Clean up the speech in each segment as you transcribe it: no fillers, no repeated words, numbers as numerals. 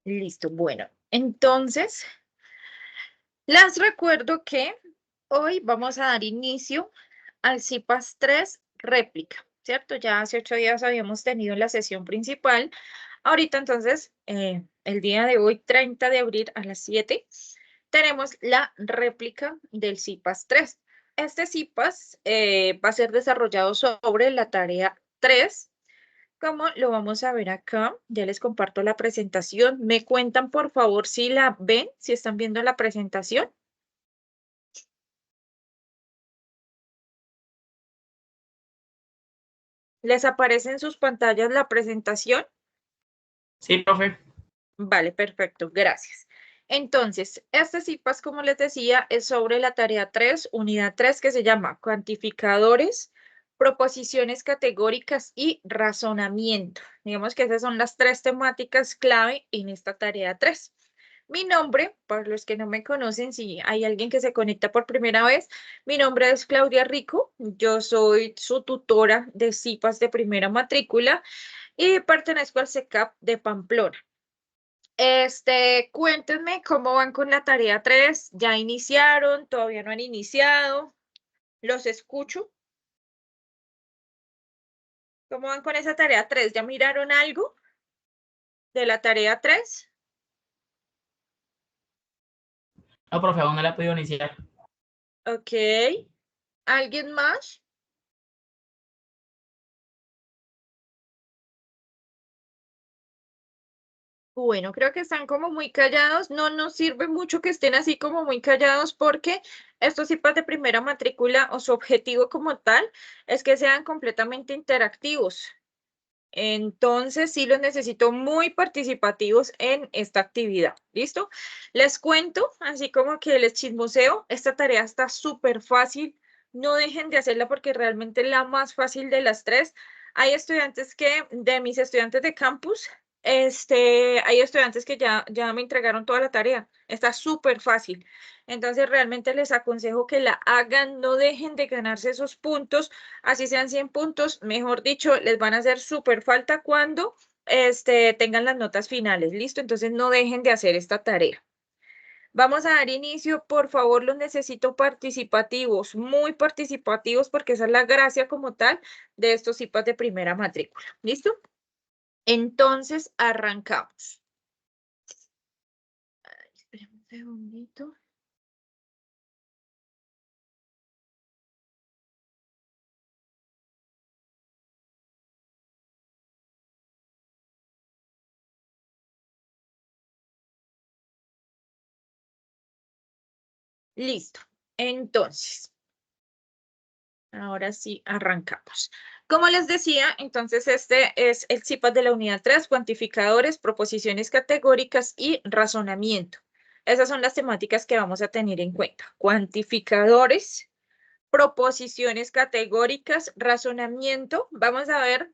Listo, bueno, entonces les recuerdo que hoy vamos a dar inicio al CIPAS 3 réplica, ¿cierto? Ya hace 8 días habíamos tenido la sesión principal. Ahorita entonces, el día de hoy, 30 de abril a las 7, tenemos la réplica del CIPAS 3. Este CIPAS va a ser desarrollado sobre la tarea 3. ¿Cómo lo vamos a ver acá? Ya les comparto la presentación. ¿Me cuentan, por favor, si la ven, si están viendo la presentación? ¿Les aparece en sus pantallas la presentación? Sí, profe. Vale, perfecto, gracias. Entonces, este CIPAS, como les decía, es sobre la tarea 3, unidad 3, que se llama cuantificadores, proposiciones categóricas y razonamiento. Digamos que esas son las tres temáticas clave en esta tarea 3. Mi nombre, para los que no me conocen, si hay alguien que se conecta por primera vez, mi nombre es Claudia Rico, yo soy su tutora de CIPAS de primera matrícula y pertenezco al CECAP de Pamplona. Cuéntenme cómo van con la tarea 3. ¿Ya iniciaron? ¿Todavía no han iniciado? Los escucho. ¿Cómo van con esa tarea 3? ¿Ya miraron algo de la tarea 3? No, profe, aún no la he podido iniciar. Ok. ¿Alguien más? Bueno, creo que están como muy callados. No nos sirve mucho que estén así como muy callados porque estos CIPAS de primera matrícula o su objetivo como tal es que sean completamente interactivos. Entonces, sí los necesito muy participativos en esta actividad. ¿Listo? Les cuento, así como que les chismoseo, esta tarea está súper fácil. No dejen de hacerla porque realmente es la más fácil de las tres. Hay estudiantes de mis estudiantes de campus, hay estudiantes que ya me entregaron toda la tarea. Está súper fácil. Entonces, realmente les aconsejo que la hagan, no dejen de ganarse esos puntos, así sean 100 puntos, mejor dicho, les van a hacer súper falta cuando tengan las notas finales. ¿Listo? Entonces, no dejen de hacer esta tarea. Vamos a dar inicio, por favor, los necesito participativos, muy participativos, porque esa es la gracia como tal de estos CIPAS de primera matrícula. ¿Listo? Entonces, arrancamos. Ay, esperen un segundito. Listo. Entonces, ahora sí, arrancamos. Como les decía, entonces este es el CIPAS de la unidad 3, cuantificadores, proposiciones categóricas y razonamiento. Esas son las temáticas que vamos a tener en cuenta. Cuantificadores, proposiciones categóricas, razonamiento. Vamos a ver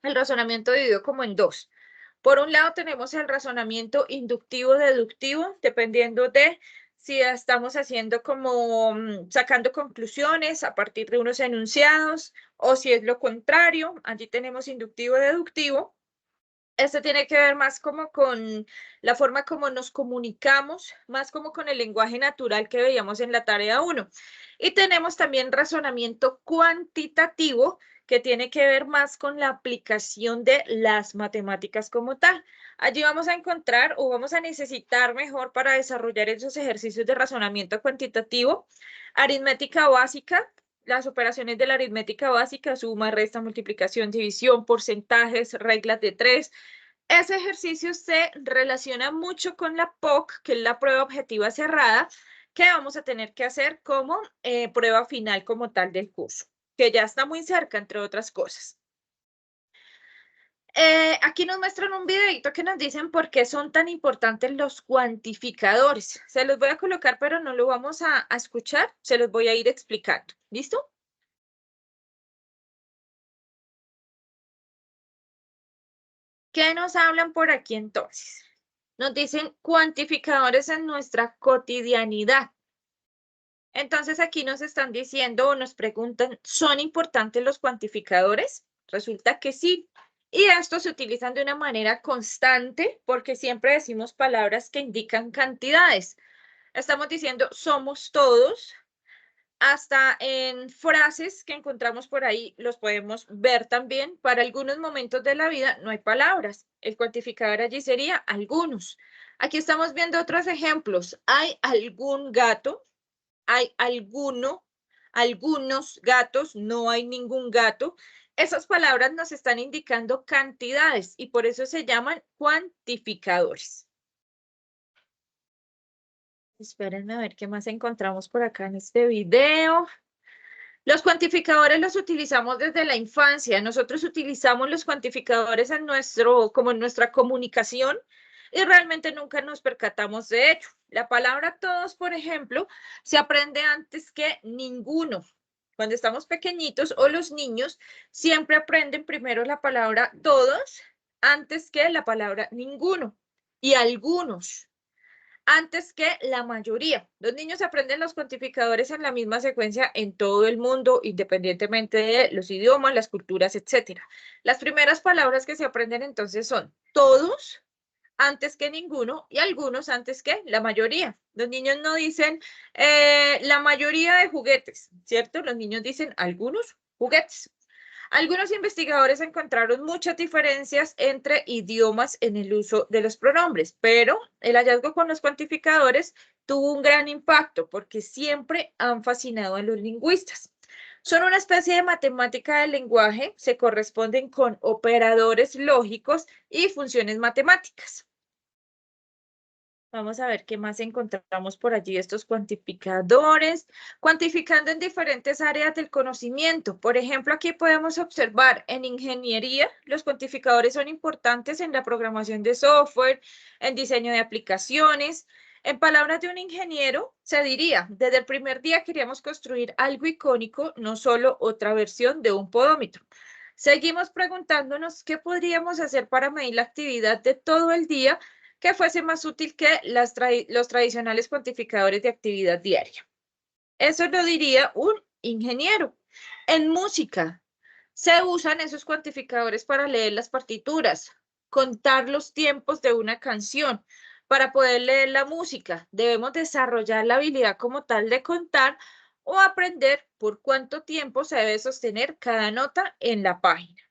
el razonamiento dividido como en dos. Por un lado tenemos el razonamiento inductivo-deductivo, dependiendo de si estamos haciendo como sacando conclusiones a partir de unos enunciados o si es lo contrario. Allí tenemos inductivo-deductivo. Este tiene que ver más como con la forma como nos comunicamos, más como con el lenguaje natural que veíamos en la tarea 1. Y tenemos también razonamiento cuantitativo, que tiene que ver más con la aplicación de las matemáticas como tal. Allí vamos a encontrar o vamos a necesitar mejor para desarrollar esos ejercicios de razonamiento cuantitativo, aritmética básica, las operaciones de la aritmética básica, suma, resta, multiplicación, división, porcentajes, reglas de tres. Ese ejercicio se relaciona mucho con la POC, que es la prueba objetiva cerrada, que vamos a tener que hacer como prueba final como tal del curso, que ya está muy cerca, entre otras cosas. Aquí nos muestran un videito que nos dicen por qué son tan importantes los cuantificadores. Se los voy a colocar, pero no lo vamos a escuchar, se los voy a ir explicando. ¿Listo? ¿Qué nos hablan por aquí entonces? Nos dicen cuantificadores en nuestra cotidianidad. Entonces aquí nos están diciendo o nos preguntan, ¿son importantes los cuantificadores? Resulta que sí. Y estos se utilizan de una manera constante porque siempre decimos palabras que indican cantidades. Estamos diciendo somos todos. Hasta en frases que encontramos por ahí los podemos ver también. Para algunos momentos de la vida no hay palabras. El cuantificador allí sería algunos. Aquí estamos viendo otros ejemplos. Hay algún gato, hay alguno, algunos gatos, no hay ningún gato. Esas palabras nos están indicando cantidades y por eso se llaman cuantificadores. Espérenme a ver qué más encontramos por acá en este video. Los cuantificadores los utilizamos desde la infancia. Nosotros utilizamos los cuantificadores como en nuestra comunicación y realmente nunca nos percatamos de ello. La palabra todos, por ejemplo, se aprende antes que ninguno. Cuando estamos pequeñitos o los niños siempre aprenden primero la palabra todos antes que la palabra ninguno y algunos antes que la mayoría. Los niños aprenden los cuantificadores en la misma secuencia en todo el mundo, independientemente de los idiomas, las culturas, etc. Las primeras palabras que se aprenden entonces son todos antes que ninguno y algunos antes que la mayoría. Los niños no dicen la mayoría de juguetes, ¿cierto? Los niños dicen algunos juguetes. Algunos investigadores encontraron muchas diferencias entre idiomas en el uso de los pronombres, pero el hallazgo con los cuantificadores tuvo un gran impacto porque siempre han fascinado a los lingüistas. Son una especie de matemática del lenguaje, se corresponden con operadores lógicos y funciones matemáticas. Vamos a ver qué más encontramos por allí, estos cuantificadores, cuantificando en diferentes áreas del conocimiento. Por ejemplo, aquí podemos observar en ingeniería, los cuantificadores son importantes en la programación de software, en diseño de aplicaciones. En palabras de un ingeniero, se diría, desde el primer día queríamos construir algo icónico, no solo otra versión de un podómetro. Seguimos preguntándonos qué podríamos hacer para medir la actividad de todo el día que fuese más útil que los tradicionales cuantificadores de actividad diaria. Eso lo diría un ingeniero. En música, se usan esos cuantificadores para leer las partituras, contar los tiempos de una canción. Para poder leer la música, debemos desarrollar la habilidad como tal de contar o aprender por cuánto tiempo se debe sostener cada nota en la página.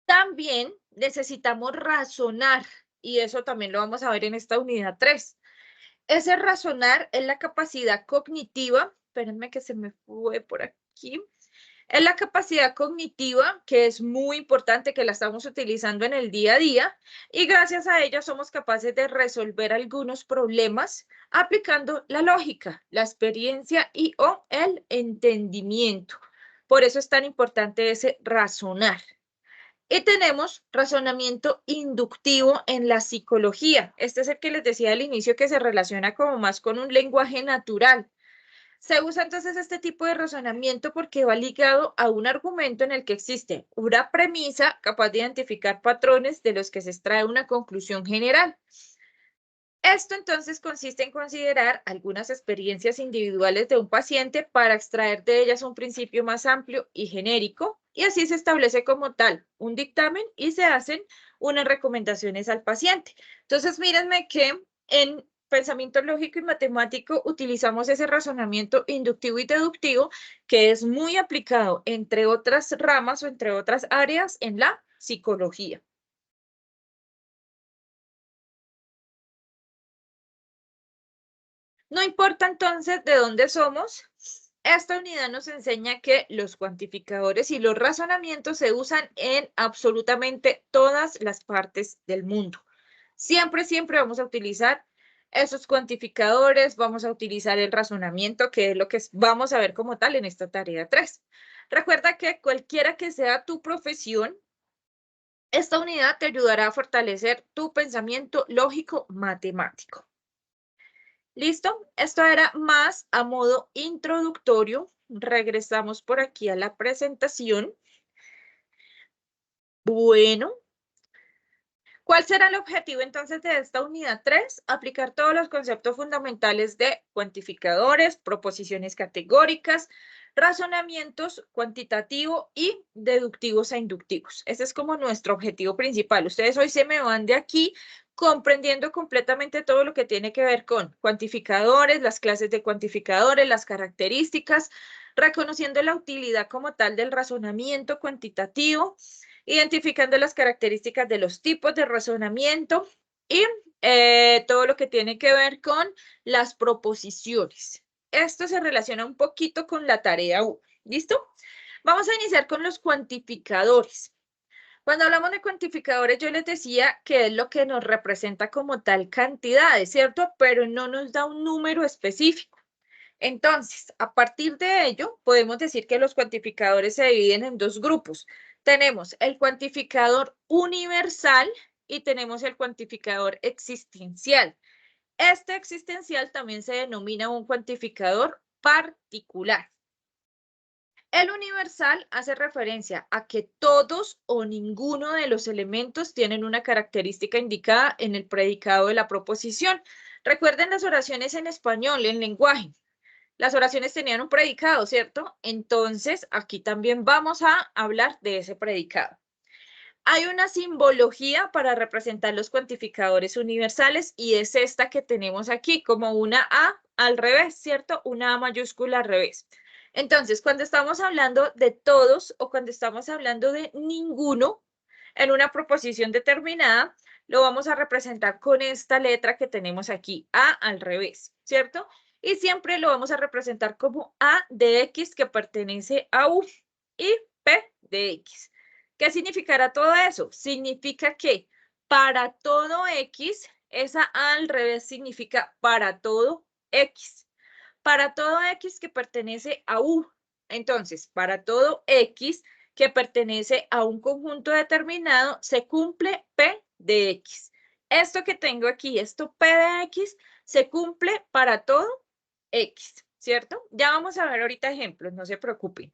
También necesitamos razonar, y eso también lo vamos a ver en esta unidad 3. Ese razonar es la capacidad cognitiva, espérenme que se me fue por aquí, es la capacidad cognitiva que es muy importante, que la estamos utilizando en el día a día, y gracias a ella somos capaces de resolver algunos problemas aplicando la lógica, la experiencia y o el entendimiento. Por eso es tan importante ese razonar. Y tenemos razonamiento inductivo en la psicología. Este es el que les decía al inicio que se relaciona como más con un lenguaje natural. Se usa entonces este tipo de razonamiento porque va ligado a un argumento en el que existe una premisa capaz de identificar patrones de los que se extrae una conclusión general. Esto entonces consiste en considerar algunas experiencias individuales de un paciente para extraer de ellas un principio más amplio y genérico, y así se establece como tal un dictamen y se hacen unas recomendaciones al paciente. Entonces, mírenme que en pensamiento lógico y matemático utilizamos ese razonamiento inductivo y deductivo que es muy aplicado entre otras ramas o entre otras áreas en la psicología. No importa entonces de dónde somos, esta unidad nos enseña que los cuantificadores y los razonamientos se usan en absolutamente todas las partes del mundo. Siempre, siempre vamos a utilizar esos cuantificadores, vamos a utilizar el razonamiento, que es lo que vamos a ver como tal en esta tarea 3. Recuerda que cualquiera que sea tu profesión, esta unidad te ayudará a fortalecer tu pensamiento lógico matemático. ¿Listo? Esto era más a modo introductorio. Regresamos por aquí a la presentación. Bueno, ¿cuál será el objetivo entonces de esta unidad 3? Aplicar todos los conceptos fundamentales de cuantificadores, proposiciones categóricas, razonamientos cuantitativo y deductivos e inductivos. Ese es como nuestro objetivo principal. Ustedes hoy se me van de aquí comprendiendo completamente todo lo que tiene que ver con cuantificadores, las clases de cuantificadores, las características, reconociendo la utilidad como tal del razonamiento cuantitativo, identificando las características de los tipos de razonamiento y todo lo que tiene que ver con las proposiciones. Esto se relaciona un poquito con la tarea 1. ¿Listo? Vamos a iniciar con los cuantificadores. Cuando hablamos de cuantificadores, yo les decía que es lo que nos representa como tal cantidades, ¿cierto? Pero no nos da un número específico. Entonces, a partir de ello, podemos decir que los cuantificadores se dividen en dos grupos. Tenemos el cuantificador universal y tenemos el cuantificador existencial. Este existencial también se denomina un cuantificador particular. El universal hace referencia a que todos o ninguno de los elementos tienen una característica indicada en el predicado de la proposición. Recuerden las oraciones en español, en lenguaje. Las oraciones tenían un predicado, ¿cierto? Entonces, aquí también vamos a hablar de ese predicado. Hay una simbología para representar los cuantificadores universales y es esta que tenemos aquí, como una A al revés, ¿cierto? Una A mayúscula al revés. Entonces, cuando estamos hablando de todos o cuando estamos hablando de ninguno en una proposición determinada, lo vamos a representar con esta letra que tenemos aquí, A al revés, ¿cierto? Y siempre lo vamos a representar como A de X que pertenece a U y P de X. ¿Qué significará todo eso? Significa que para todo X, esa A al revés significa para todo X. Para todo X que pertenece a U. Entonces, para todo X que pertenece a un conjunto determinado, se cumple P de X. Esto que tengo aquí, esto P de X, se cumple para todo X, ¿cierto? Ya vamos a ver ahorita ejemplos, no se preocupen.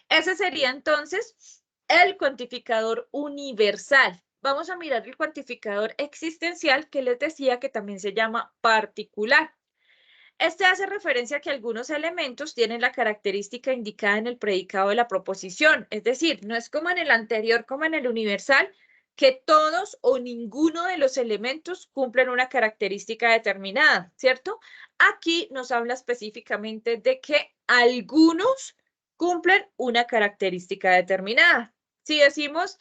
Ese sería entonces el cuantificador universal. Vamos a mirar el cuantificador existencial que les decía que también se llama particular. Este hace referencia a que algunos elementos tienen la característica indicada en el predicado de la proposición. Es decir, no es como en el anterior, como en el universal, que todos o ninguno de los elementos cumplen una característica determinada, ¿cierto? Aquí nos habla específicamente de que algunos cumplen una característica determinada. Si decimos,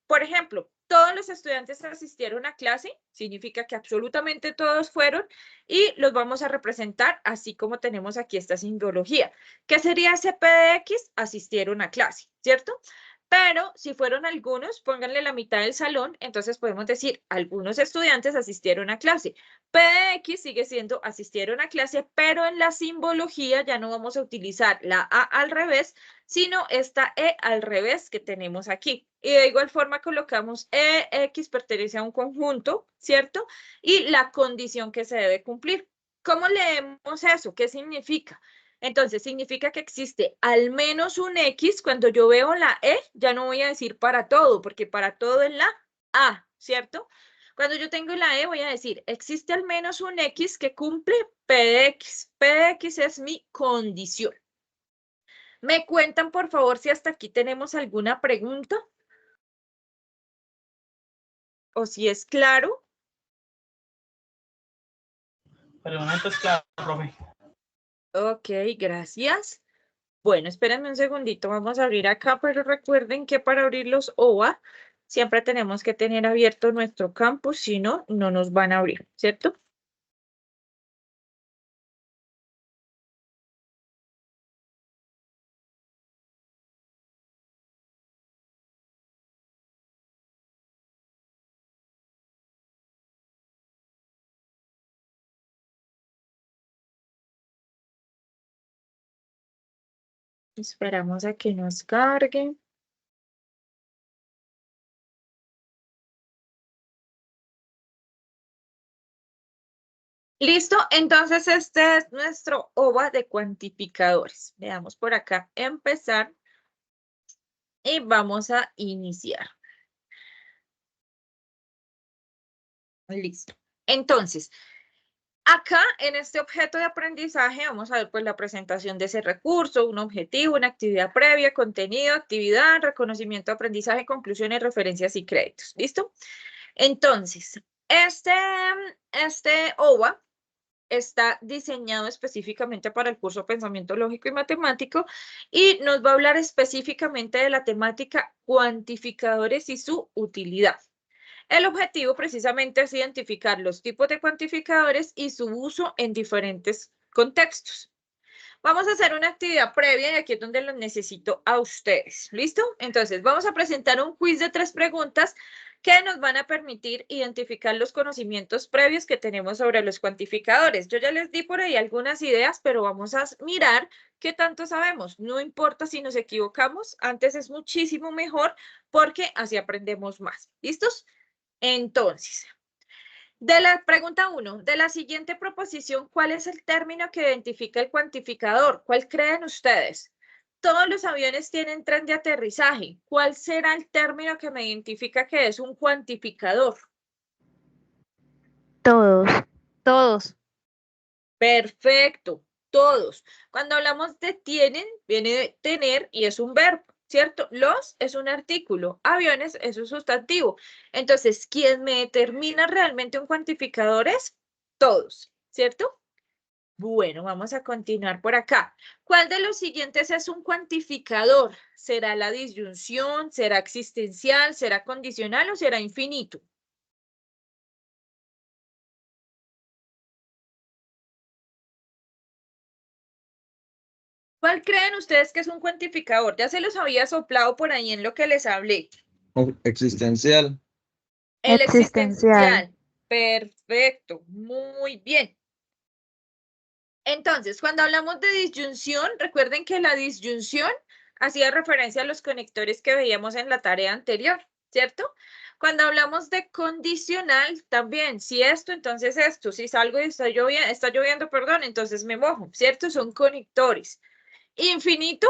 por ejemplo, todos los estudiantes asistieron a clase, significa que absolutamente todos fueron, y los vamos a representar así como tenemos aquí esta simbología. ¿Qué sería ese P de X? Asistieron a clase, ¿cierto? Pero si fueron algunos, pónganle la mitad del salón, entonces podemos decir, algunos estudiantes asistieron a clase. P de X sigue siendo asistieron a clase, pero en la simbología ya no vamos a utilizar la A al revés, sino esta E al revés que tenemos aquí. Y de igual forma colocamos EX pertenece a un conjunto, ¿cierto? Y la condición que se debe cumplir. ¿Cómo leemos eso? ¿Qué significa? Entonces, significa que existe al menos un X. Cuando yo veo la E, ya no voy a decir para todo, porque para todo es la A, ¿cierto? Cuando yo tengo la E, voy a decir, existe al menos un X que cumple P de X. P de X es mi condición. ¿Me cuentan, por favor, si hasta aquí tenemos alguna pregunta? ¿O si es claro? Por el momento es claro, profe. Ok, gracias. Bueno, espérenme un segundito, vamos a abrir acá, pero recuerden que para abrir los OVA siempre tenemos que tener abierto nuestro campus, si no, no nos van a abrir, ¿cierto? Esperamos a que nos cargue. Listo, entonces este es nuestro OVA de cuantificadores. Veamos por acá, empezar y vamos a iniciar. Listo. Entonces, Acá, en este objeto de aprendizaje, vamos a ver pues la presentación de ese recurso, un objetivo, una actividad previa, contenido, actividad, reconocimiento de aprendizaje, conclusiones, referencias y créditos. ¿Listo? Entonces, este OVA está diseñado específicamente para el curso Pensamiento Lógico y Matemático y nos va a hablar específicamente de la temática cuantificadores y su utilidad. El objetivo precisamente es identificar los tipos de cuantificadores y su uso en diferentes contextos. Vamos a hacer una actividad previa y aquí es donde los necesito a ustedes. ¿Listo? Entonces, vamos a presentar un quiz de 3 preguntas que nos van a permitir identificar los conocimientos previos que tenemos sobre los cuantificadores. Yo ya les di por ahí algunas ideas, pero vamos a mirar qué tanto sabemos. No importa si nos equivocamos, antes es muchísimo mejor porque así aprendemos más. ¿Listos? Entonces, de la pregunta 1, de la siguiente proposición, ¿cuál es el término que identifica el cuantificador? ¿Cuál creen ustedes? Todos los aviones tienen tren de aterrizaje. ¿Cuál será el término que me identifica que es un cuantificador? Todos. Todos. Perfecto, todos. Cuando hablamos de tienen, viene de tener y es un verbo, ¿cierto? Los es un artículo, aviones es un sustantivo. Entonces, quien me determina realmente un cuantificador es todos, ¿cierto? Bueno, vamos a continuar por acá. ¿Cuál de los siguientes es un cuantificador? ¿Será la disyunción? ¿Será existencial? ¿Será condicional o será infinito? ¿Cuál creen ustedes que es un cuantificador? Ya se los había soplado por ahí en lo que les hablé. Existencial. El Existencial. existencial. Perfecto, muy bien. Entonces, cuando hablamos de disyunción, recuerden que la disyunción hacía referencia a los conectores que veíamos en la tarea anterior, ¿cierto? Cuando hablamos de condicional, también, si esto, entonces esto, si salgo y está lloviendo, perdón, entonces me mojo, ¿cierto? Son conectores. Infinito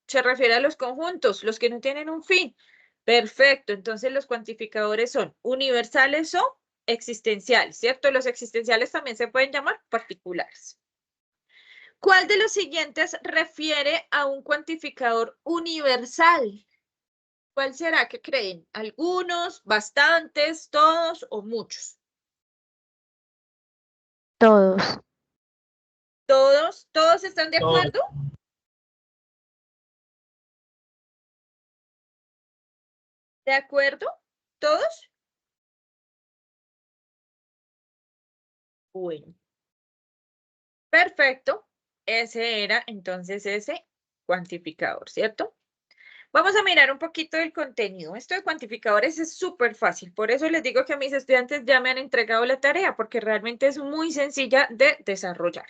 se refiere a los conjuntos, los que no tienen un fin. Perfecto, entonces los cuantificadores son universales o existenciales, ¿cierto? Los existenciales también se pueden llamar particulares. ¿Cuál de los siguientes refiere a un cuantificador universal? ¿Cuál será? ¿Qué creen? ¿Algunos, bastantes, todos o muchos? Todos. ¿Todos están de Todos. acuerdo? ¿De acuerdo? ¿Todos? Bueno. Perfecto. Ese era entonces ese cuantificador, ¿cierto? Vamos a mirar un poquito del contenido. Esto de cuantificadores es súper fácil. Por eso les digo que a mis estudiantes ya me han entregado la tarea, porque realmente es muy sencilla de desarrollar.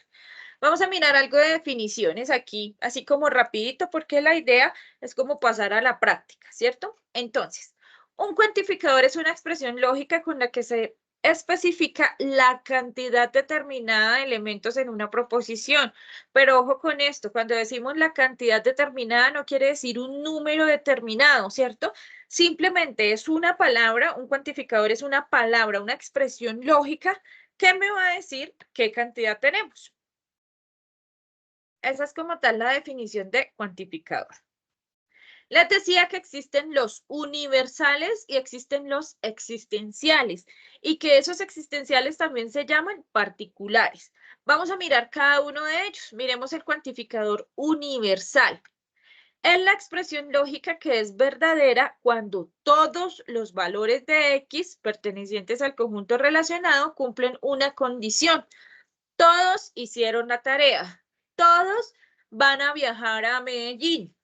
Vamos a mirar algo de definiciones aquí, así como rapidito, porque la idea es como pasar a la práctica, ¿cierto? Entonces, un cuantificador es una expresión lógica con la que se especifica la cantidad determinada de elementos en una proposición. Pero ojo con esto, cuando decimos la cantidad determinada no quiere decir un número determinado, ¿cierto? Simplemente es una palabra, un cuantificador es una palabra, una expresión lógica que me va a decir qué cantidad tenemos. Esa es como tal la definición de cuantificador. Les decía que existen los universales y existen los existenciales y que esos existenciales también se llaman particulares. Vamos a mirar cada uno de ellos. Miremos el cuantificador universal. Es la expresión lógica que es verdadera cuando todos los valores de X pertenecientes al conjunto relacionado cumplen una condición. Todos hicieron la tarea. Todos van a viajar a Medellín.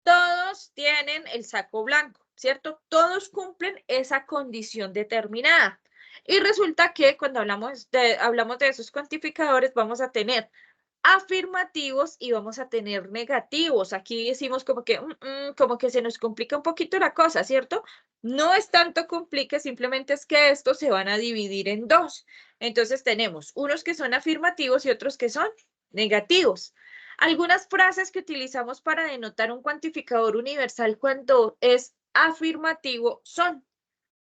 Todos tienen el saco blanco, ¿cierto? Todos cumplen esa condición determinada. Y resulta que cuando hablamos de esos cuantificadores vamos a tener afirmativos y vamos a tener negativos. Aquí decimos como que se nos complica un poquito la cosa, ¿cierto? No es tanto complica, simplemente es que estos se van a dividir en dos. Entonces tenemos unos que son afirmativos y otros que son negativos. Algunas frases que utilizamos para denotar un cuantificador universal cuando es afirmativo son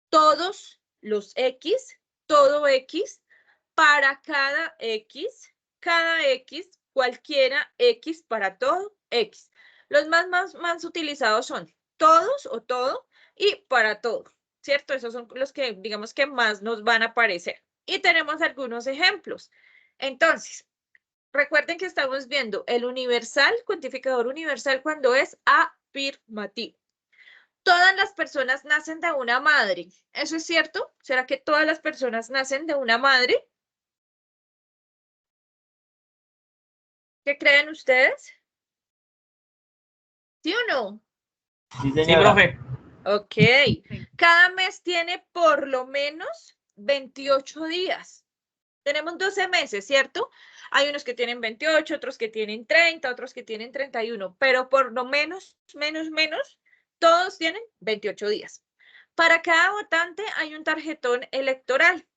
todos los X, todo X, para cada X, cualquiera X para todo X. Los más utilizados son todos o todo y para todo, ¿cierto? Esos son los que, digamos, que más nos van a aparecer. Y tenemos algunos ejemplos. Entonces, recuerden que estamos viendo el universal, cuantificador universal, cuando es afirmativo. Todas las personas nacen de una madre. ¿Eso es cierto? ¿Será que todas las personas nacen de una madre? ¿Qué creen ustedes? ¿Sí o no? Sí, profe. Ok. Cada mes tiene por lo menos 28 días. Tenemos 12 meses, ¿cierto? Hay unos que tienen 28, otros que tienen 30, otros que tienen 31, pero por lo menos, todos tienen 28 días. Para cada votante hay un tarjetón electoral.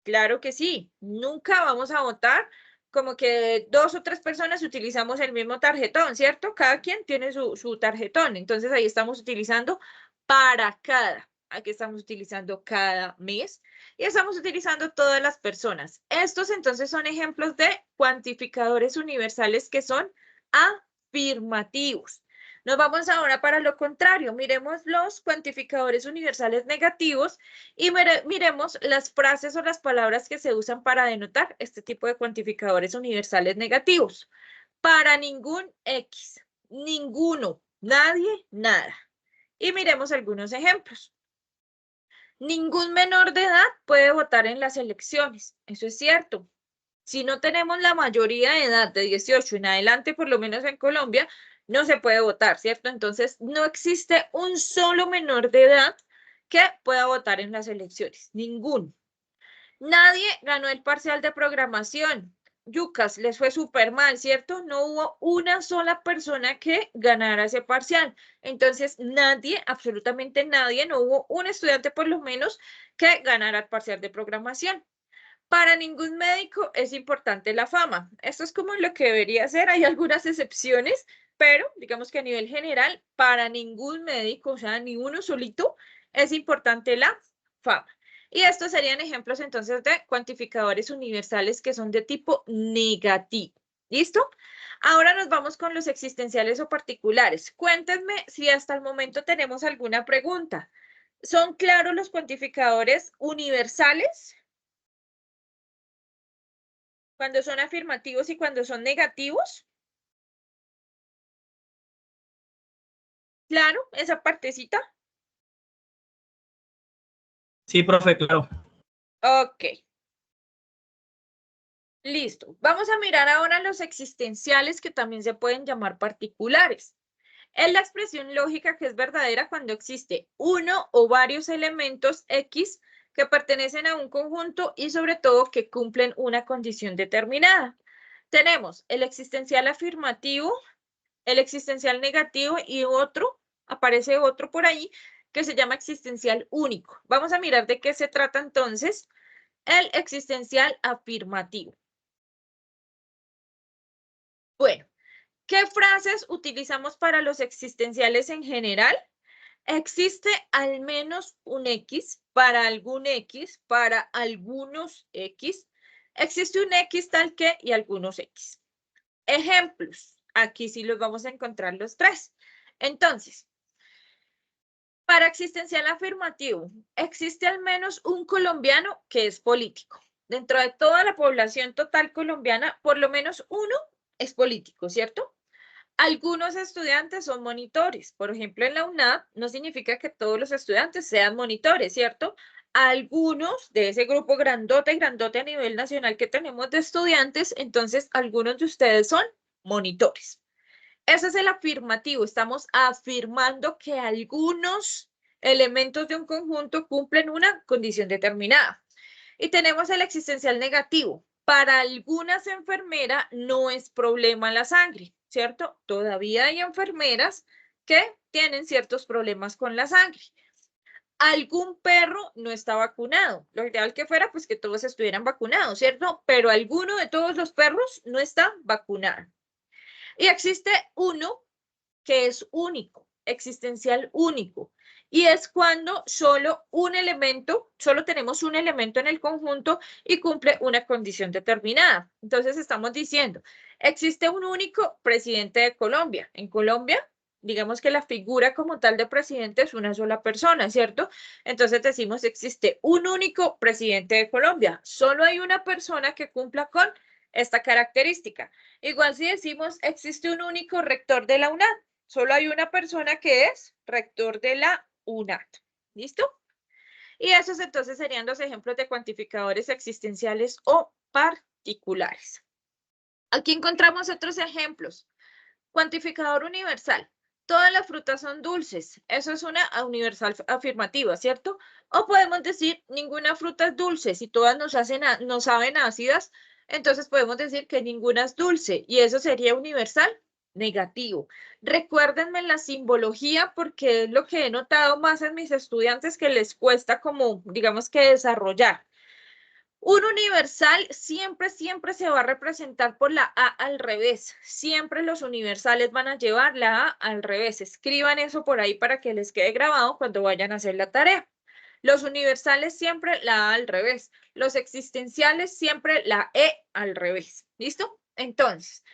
Claro que sí. Nunca vamos a votar como que 2 o 3 personas utilizamos el mismo tarjetón, ¿cierto? Cada quien tiene su tarjetón. Entonces ahí estamos utilizando para cada. Aquí estamos utilizando cada mes y estamos utilizando todas las personas. Estos entonces son ejemplos de cuantificadores universales que son afirmativos. Nos vamos ahora para lo contrario. Miremos los cuantificadores universales negativos y miremos las frases o las palabras que se usan para denotar este tipo de cuantificadores universales negativos. Para ningún X, ninguno, nadie, nada. Y miremos algunos ejemplos. Ningún menor de edad puede votar en las elecciones. Eso es cierto. Si no tenemos la mayoría de edad de 18 en adelante, por lo menos en Colombia, no se puede votar, ¿cierto? Entonces, no existe un solo menor de edad que pueda votar en las elecciones. Ninguno. Nadie ganó el parcial de programación. Yucas, les fue súper mal, ¿cierto? No hubo una sola persona que ganara ese parcial. Entonces, nadie, absolutamente nadie, no hubo un estudiante por lo menos que ganara el parcial de programación. Para ningún médico es importante la fama. Esto es como lo que debería ser. Hay algunas excepciones, pero digamos que a nivel general, para ningún médico, o sea, ni uno solito, es importante la fama. Y estos serían ejemplos entonces de cuantificadores universales que son de tipo negativo. ¿Listo? Ahora nos vamos con los existenciales o particulares. Cuéntenme si hasta el momento tenemos alguna pregunta. ¿Son claros los cuantificadores universales? Cuando son afirmativos y cuando son negativos. Claro, esa partecita. Sí, profe, claro. Ok. Listo. Vamos a mirar ahora los existenciales que también se pueden llamar particulares. Es la expresión lógica que es verdadera cuando existe uno o varios elementos X que pertenecen a un conjunto y sobre todo que cumplen una condición determinada. Tenemos el existencial afirmativo, el existencial negativo y aparece otro por ahí que se llama existencial único. Vamos a mirar de qué se trata entonces el existencial afirmativo. Bueno, ¿qué frases utilizamos para los existenciales en general? Existe al menos un X, para algún X, para algunos X. Existe un X tal que y algunos X. Ejemplos. Aquí sí los vamos a encontrar los tres. Entonces, para existencial afirmativo, existe al menos un colombiano que es político. Dentro de toda la población total colombiana, por lo menos uno es político, ¿cierto? Algunos estudiantes son monitores. Por ejemplo, en la UNAP no significa que todos los estudiantes sean monitores, ¿cierto? Algunos de ese grupo grandote a nivel nacional que tenemos de estudiantes, entonces algunos de ustedes son monitores. Ese es el afirmativo. Estamos afirmando que algunos elementos de un conjunto cumplen una condición determinada. Y tenemos el existencial negativo. Para algunas enfermeras no es problema la sangre, ¿cierto? Todavía hay enfermeras que tienen ciertos problemas con la sangre. Algún perro no está vacunado. Lo ideal que fuera, pues que todos estuvieran vacunados, ¿cierto? Pero alguno de todos los perros no está vacunado. Y existe uno que es único. existencial único. Y es cuando solo tenemos un elemento en el conjunto y cumple una condición determinada. Entonces estamos diciendo, existe un único presidente de Colombia. En Colombia, digamos que la figura como tal de presidente es una sola persona, ¿cierto? Entonces decimos, existe un único presidente de Colombia. Solo hay una persona que cumpla con esta característica. Igual si decimos, existe un único rector de la UNAD. Solo hay una persona que es rector de la UNAD. ¿Listo? Y esos entonces serían los ejemplos de cuantificadores existenciales o particulares. Aquí encontramos otros ejemplos. Cuantificador universal. Todas las frutas son dulces. Eso es una universal afirmativa, ¿cierto? O podemos decir, ninguna fruta es dulce. Si todas nos saben ácidas, entonces podemos decir que ninguna es dulce. Y eso sería universal negativo. Recuérdenme la simbología porque es lo que he notado más en mis estudiantes que les cuesta como, digamos que desarrollar. Un universal siempre se va a representar por la A al revés. Siempre los universales van a llevar la A al revés. Escriban eso por ahí para que les quede grabado cuando vayan a hacer la tarea. Los universales siempre la A al revés. Los existenciales siempre la E al revés. ¿Listo? Entonces,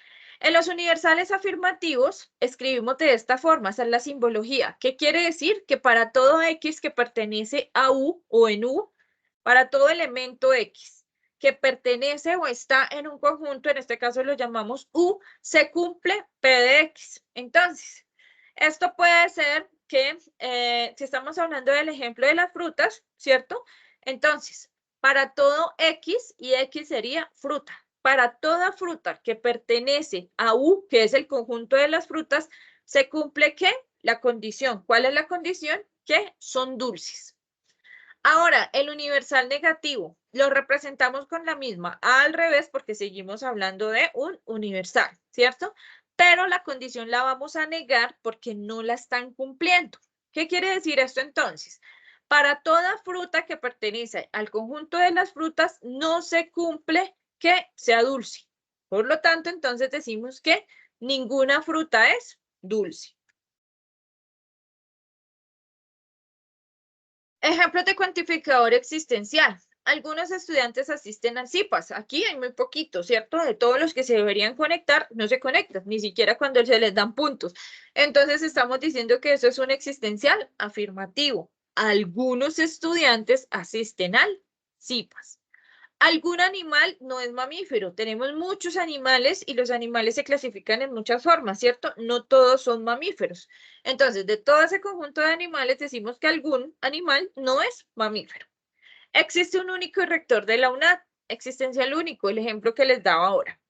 en los universales afirmativos escribimos de esta forma, esa es la simbología. ¿Qué quiere decir? Que para todo X que pertenece a U o en U, para todo elemento X que pertenece o está en un conjunto, en este caso lo llamamos U, se cumple P de X. Entonces, esto puede ser que, si estamos hablando del ejemplo de las frutas, ¿cierto? Entonces, para todo X, y X sería fruta, para toda fruta que pertenece a U, que es el conjunto de las frutas, se cumple ¿qué? La condición. ¿Cuál es la condición? Que son dulces. Ahora, el universal negativo lo representamos con la misma A al revés porque seguimos hablando de un universal, ¿cierto? Pero la condición la vamos a negar porque no la están cumpliendo. ¿Qué quiere decir esto entonces? Para toda fruta que pertenece al conjunto de las frutas no se cumple que sea dulce. Por lo tanto, entonces decimos que ninguna fruta es dulce. Ejemplos de cuantificador existencial. Algunos estudiantes asisten al CIPAS. Aquí hay muy poquito, ¿cierto? De todos los que se deberían conectar, no se conectan, ni siquiera cuando se les dan puntos. Entonces estamos diciendo que eso es un existencial afirmativo. Algunos estudiantes asisten al CIPAS. Algún animal no es mamífero. Tenemos muchos animales y los animales se clasifican en muchas formas, ¿cierto? No todos son mamíferos. Entonces, de todo ese conjunto de animales, decimos que algún animal no es mamífero. Existe un único rector de la UNAD, existencial único, el ejemplo que les daba ahora.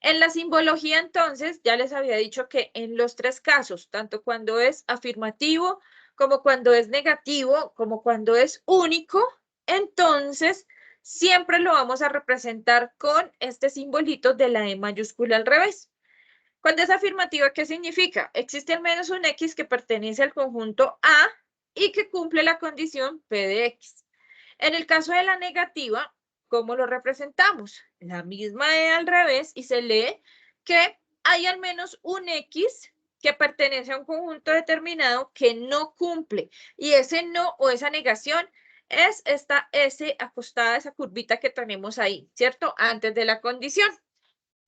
En la simbología, entonces, ya les había dicho que en los tres casos, tanto cuando es afirmativo, como cuando es negativo, como cuando es único, entonces siempre lo vamos a representar con este simbolito de la E mayúscula al revés. Cuando es afirmativa, ¿qué significa? Existe al menos un X que pertenece al conjunto A y que cumple la condición P de X. En el caso de la negativa, ¿cómo lo representamos? La misma E al revés y se lee que hay al menos un X que pertenece a un conjunto determinado que no cumple. Y ese no o esa negación es esta S acostada, esa curvita que tenemos ahí, ¿cierto? Antes de la condición.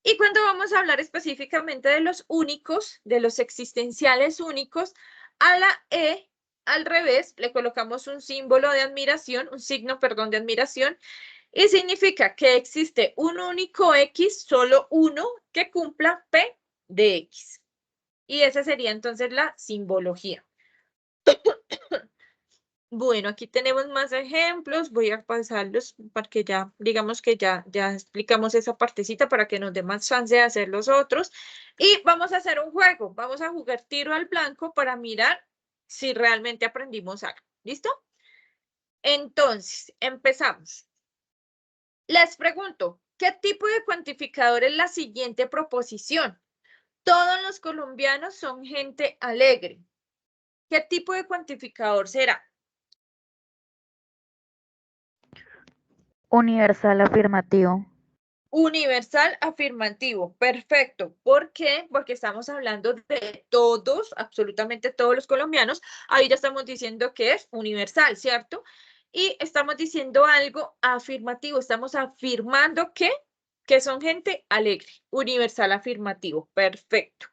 Y cuando vamos a hablar específicamente de los únicos, de los existenciales únicos, a la E al revés le colocamos un símbolo de admiración, un signo, perdón, de admiración, y significa que existe un único X, solo uno, que cumpla P de X. Y esa sería entonces la simbología. Bueno, aquí tenemos más ejemplos. Voy a pasarlos porque ya, digamos que ya explicamos esa partecita para que nos dé más chance de hacer los otros. Y vamos a hacer un juego. Vamos a jugar tiro al blanco para mirar si realmente aprendimos algo. ¿Listo? Entonces, empezamos. Les pregunto, ¿qué tipo de cuantificador es la siguiente proposición? Todos los colombianos son gente alegre. ¿Qué tipo de cuantificador será? Universal afirmativo. Universal afirmativo, perfecto. ¿Por qué? Porque estamos hablando de todos, absolutamente todos los colombianos. Ahí ya estamos diciendo que es universal, ¿cierto? Y estamos diciendo algo afirmativo, estamos afirmando que son gente alegre. Universal afirmativo, perfecto.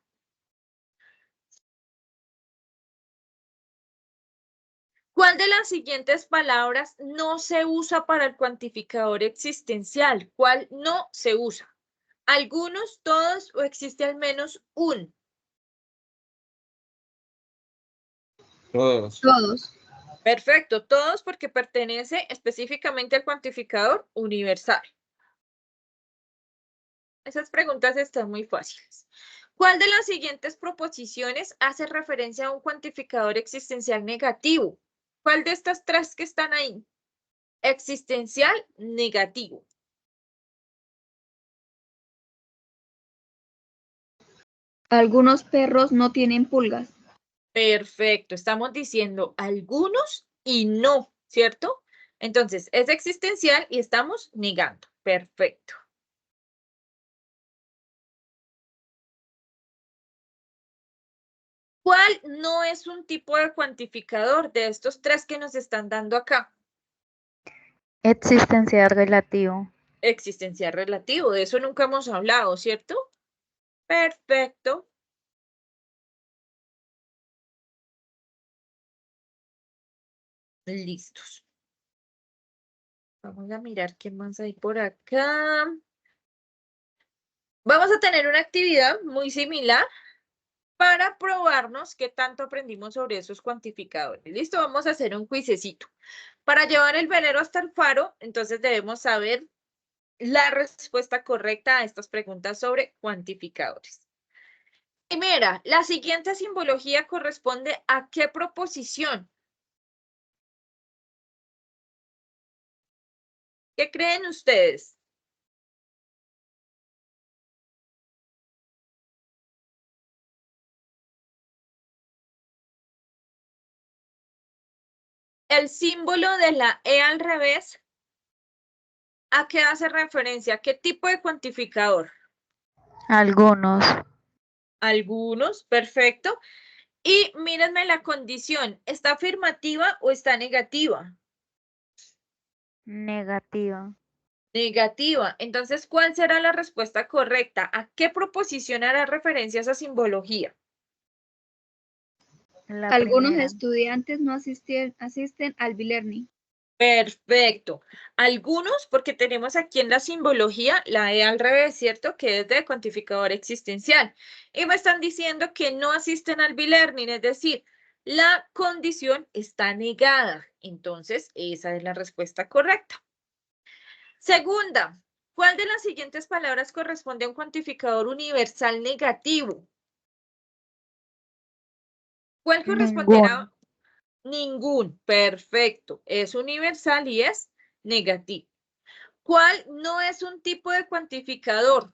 ¿Cuál de las siguientes palabras no se usa para el cuantificador existencial? ¿Cuál no se usa? ¿Algunos, todos o existe al menos un? Todos. Todos. Perfecto, todos porque pertenece específicamente al cuantificador universal. Esas preguntas están muy fáciles. ¿Cuál de las siguientes proposiciones hace referencia a un cuantificador existencial negativo? ¿Cuál de estas tres que están ahí? Existencial negativo. Algunos perros no tienen pulgas. Perfecto, estamos diciendo algunos y no, ¿cierto? Entonces, es existencial y estamos negando. Perfecto. ¿Cuál no es un tipo de cuantificador de estos tres que nos están dando acá? Existencial relativo. Existencial relativo, de eso nunca hemos hablado, ¿cierto? Perfecto. Listos. Vamos a mirar qué más hay por acá. Vamos a tener una actividad muy similar para probarnos qué tanto aprendimos sobre esos cuantificadores. Listo, vamos a hacer un cuisecito. Para llevar el velero hasta el faro, entonces debemos saber la respuesta correcta a estas preguntas sobre cuantificadores. Primera, la siguiente simbología corresponde a qué proposición. ¿Qué creen ustedes? El símbolo de la E al revés, ¿a qué hace referencia? ¿Qué tipo de cuantificador? Algunos. Algunos, perfecto. Y mírenme la condición, ¿está afirmativa o está negativa? Negativa. Negativa. Entonces, ¿cuál será la respuesta correcta? ¿A qué proposición hará referencia esa simbología? La Algunos primera. estudiantes no asisten al B-Learning. Perfecto. Algunos, porque tenemos aquí en la simbología la E al revés, ¿cierto? Que es de cuantificador existencial. Y me están diciendo que no asisten al B-Learning, es decir, la condición está negada. Entonces, esa es la respuesta correcta. Segunda, ¿cuál de las siguientes palabras corresponde a un cuantificador universal negativo? ¿Cuál corresponderá? Ningún. Perfecto. Es universal y es negativo. ¿Cuál no es un tipo de cuantificador?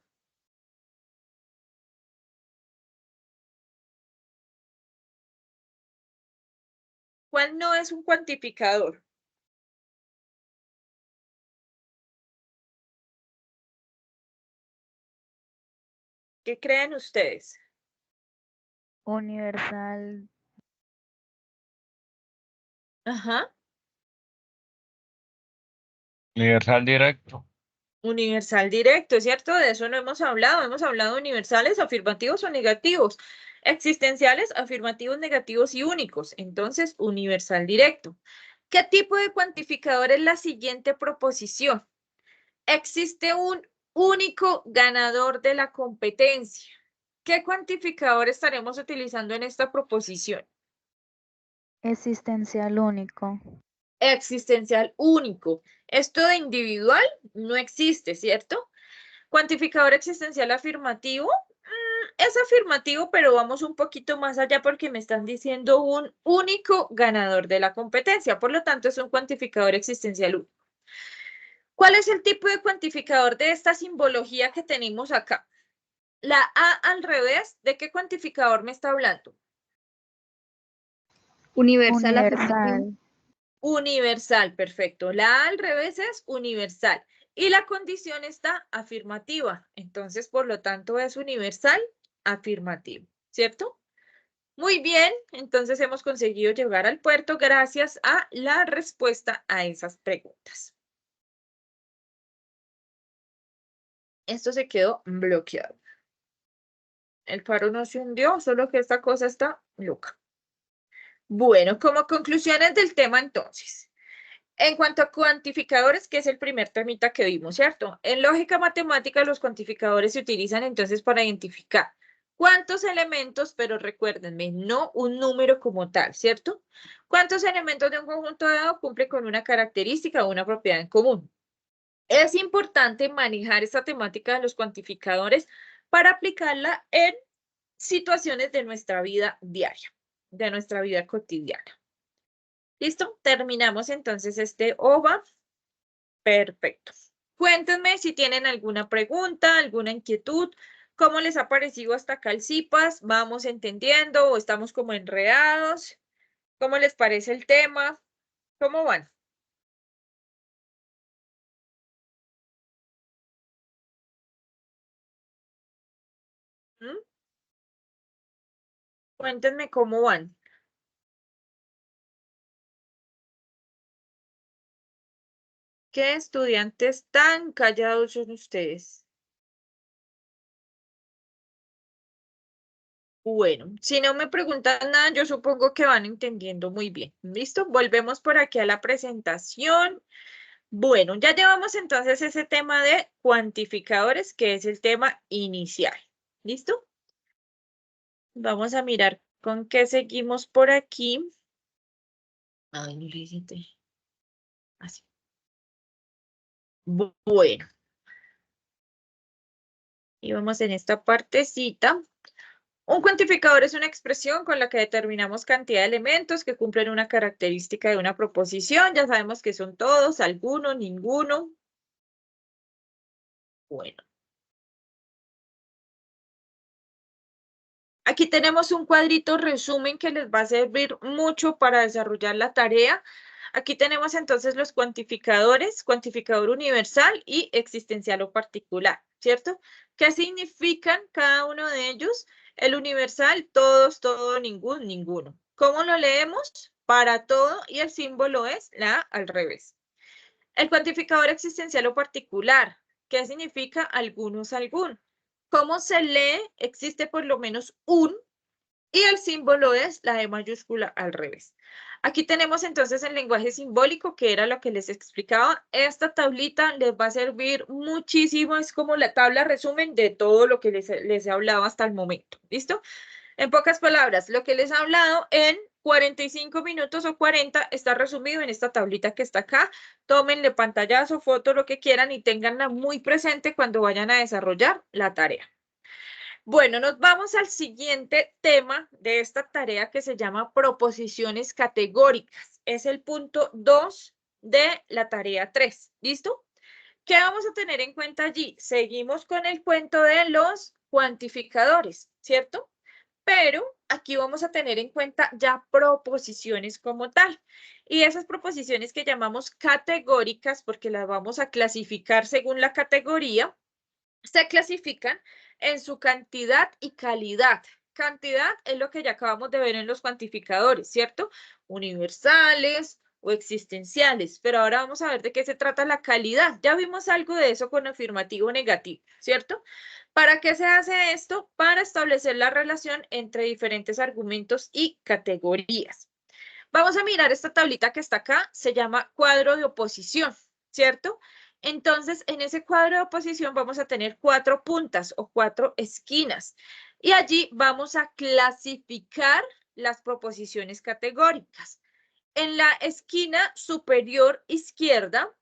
¿Cuál no es un cuantificador? ¿Qué creen ustedes? Universal. Ajá. Universal directo. Universal directo, ¿cierto? De eso no hemos hablado. Hemos hablado de universales, afirmativos o negativos. Existenciales, afirmativos, negativos y únicos. Entonces, universal directo. ¿Qué tipo de cuantificador es la siguiente proposición? Existe un único ganador de la competencia. ¿Qué cuantificador estaremos utilizando en esta proposición? Existencial único. Existencial único. Esto de individual no existe, ¿cierto? Cuantificador existencial afirmativo. Es afirmativo, pero vamos un poquito más allá porque me están diciendo un único ganador de la competencia. Por lo tanto, es un cuantificador existencial único. ¿Cuál es el tipo de cuantificador de esta simbología que tenemos acá? La A al revés, ¿de qué cuantificador me está hablando? Universal afirmativo. Universal. Universal, perfecto. La A al revés es universal. Y la condición está afirmativa. Entonces, por lo tanto, es universal afirmativo, ¿cierto? Muy bien, entonces hemos conseguido llegar al puerto gracias a la respuesta a esas preguntas. Esto se quedó bloqueado. El faro no se hundió, solo que esta cosa está loca. Bueno, como conclusiones del tema entonces. En cuanto a cuantificadores, que es el primer temita que vimos, ¿cierto? En lógica matemática, los cuantificadores se utilizan entonces para identificar cuántos elementos, pero recuérdenme, no un número como tal, ¿cierto? ¿Cuántos elementos de un conjunto dado cumplen con una característica o una propiedad en común? Es importante manejar esta temática de los cuantificadores para aplicarla en situaciones de nuestra vida diaria, de nuestra vida cotidiana. ¿Listo? Terminamos entonces este OVA. Perfecto. Cuéntenme si tienen alguna pregunta, alguna inquietud. ¿Cómo les ha parecido hasta acá el CIPAS? ¿Vamos entendiendo o estamos como enredados? ¿Cómo les parece el tema? ¿Cómo van? ¿Mm? Cuéntenme cómo van. ¿Qué estudiantes tan callados son ustedes? Bueno, si no me preguntan nada, yo supongo que van entendiendo muy bien. ¿Listo? Volvemos por aquí a la presentación. Bueno, ya llevamos entonces ese tema de cuantificadores, que es el tema inicial. ¿Listo? Vamos a mirar con qué seguimos por aquí. Ay, no le hice así. Bueno, y vamos en esta partecita. Un cuantificador es una expresión con la que determinamos cantidad de elementos que cumplen una característica de una proposición. Ya sabemos que son todos, alguno, ninguno. Bueno. Aquí tenemos un cuadrito resumen que les va a servir mucho para desarrollar la tarea. Aquí tenemos entonces los cuantificadores, cuantificador universal y existencial o particular, ¿cierto? ¿Qué significan cada uno de ellos? El universal, todos, todo, ninguno. ¿Cómo lo leemos? Para todo, y el símbolo es la al revés. El cuantificador existencial o particular, ¿qué significa algunos, algún? ¿Cómo se lee? Existe por lo menos un, y el símbolo es la E mayúscula al revés. Aquí tenemos entonces el lenguaje simbólico, que era lo que les explicaba. Esta tablita les va a servir muchísimo, es como la tabla resumen de todo lo que les he hablado hasta el momento. ¿Listo? En pocas palabras, lo que les he hablado en 45 minutos o 40 está resumido en esta tablita que está acá. Tómenle pantallazo, foto, lo que quieran y ténganla muy presente cuando vayan a desarrollar la tarea. Bueno, nos vamos al siguiente tema de esta tarea que se llama proposiciones categóricas. Es el punto 2 de la tarea 3. ¿Listo? ¿Qué vamos a tener en cuenta allí? Seguimos con el cuento de los cuantificadores, ¿cierto? Pero aquí vamos a tener en cuenta ya proposiciones como tal. Y esas proposiciones que llamamos categóricas, porque las vamos a clasificar según la categoría, se clasifican en su cantidad y calidad. Cantidad es lo que ya acabamos de ver en los cuantificadores, ¿cierto? Universales o existenciales, pero ahora vamos a ver de qué se trata la calidad. Ya vimos algo de eso con afirmativo o negativo, ¿cierto? ¿Para qué se hace esto? Para establecer la relación entre diferentes argumentos y categorías. Vamos a mirar esta tablita que está acá, se llama cuadro de oposición, ¿cierto? Entonces, en ese cuadro de oposición vamos a tener 4 puntas o 4 esquinas y allí vamos a clasificar las proposiciones categóricas. En la esquina superior izquierda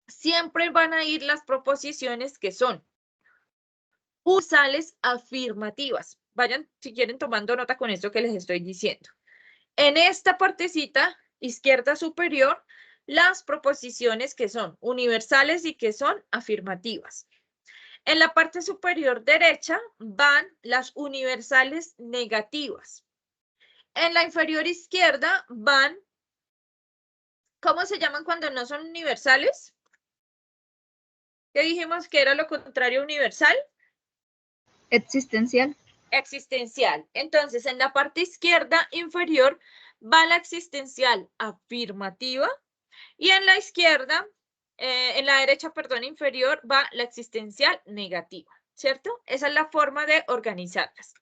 siempre van a ir las proposiciones que son universales afirmativas. Vayan, si quieren, tomando nota con esto que les estoy diciendo. En esta partecita izquierda superior, las proposiciones que son universales y que son afirmativas. En la parte superior derecha van las universales negativas. En la inferior izquierda van, ¿cómo se llaman cuando no son universales? ¿Qué dijimos que era lo contrario a universal? Existencial. Existencial. Entonces, en la parte izquierda inferior va la existencial afirmativa y en la izquierda, en la derecha, perdón, inferior va la existencial negativa, ¿cierto? Esa es la forma de organizarlas.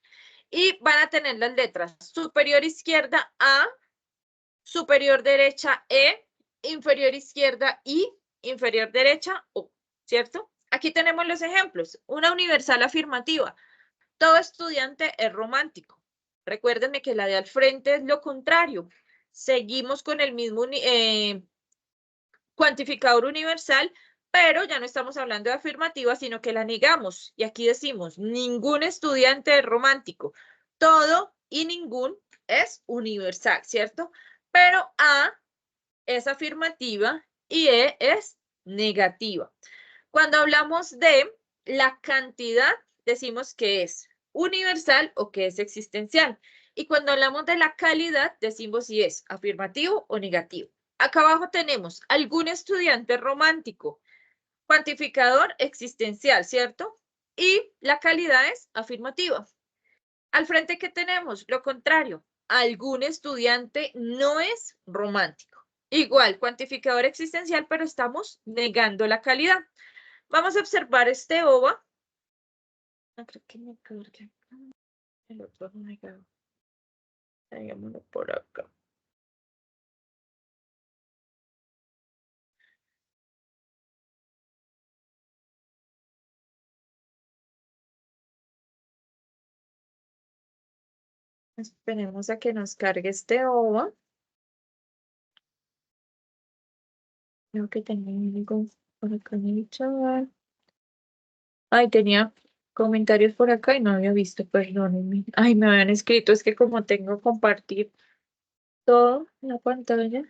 Y van a tener las letras superior izquierda A, superior derecha E, inferior izquierda I, inferior derecha O, ¿cierto? Aquí tenemos los ejemplos. Una universal afirmativa. Todo estudiante es romántico. Recuérdenme que la de al frente es lo contrario. Seguimos con el mismo cuantificador universal, pero ya no estamos hablando de afirmativa, sino que la negamos. Y aquí decimos, ningún estudiante es romántico. Todo y ningún es universal, ¿cierto? Pero A es afirmativa y E es negativa. Cuando hablamos de la cantidad, decimos que es universal o que es existencial. Y cuando hablamos de la calidad, decimos si es afirmativo o negativo. Acá abajo tenemos algún estudiante romántico, cuantificador existencial, ¿cierto? Y la calidad es afirmativa. Al frente, ¿qué tenemos? Lo contrario, algún estudiante no es romántico. Igual, cuantificador existencial, pero estamos negando la calidad. Vamos a observar este OVA. Creo que me cargue. El otro no me carga. Hagámoslo por acá. Esperemos a que nos cargue este OVA. Creo que tengo algo por acá en el chat. Ay, tenía comentarios por acá y no había visto, perdónenme. Ay, me habían escrito, es que como tengo que compartir todo en la pantalla.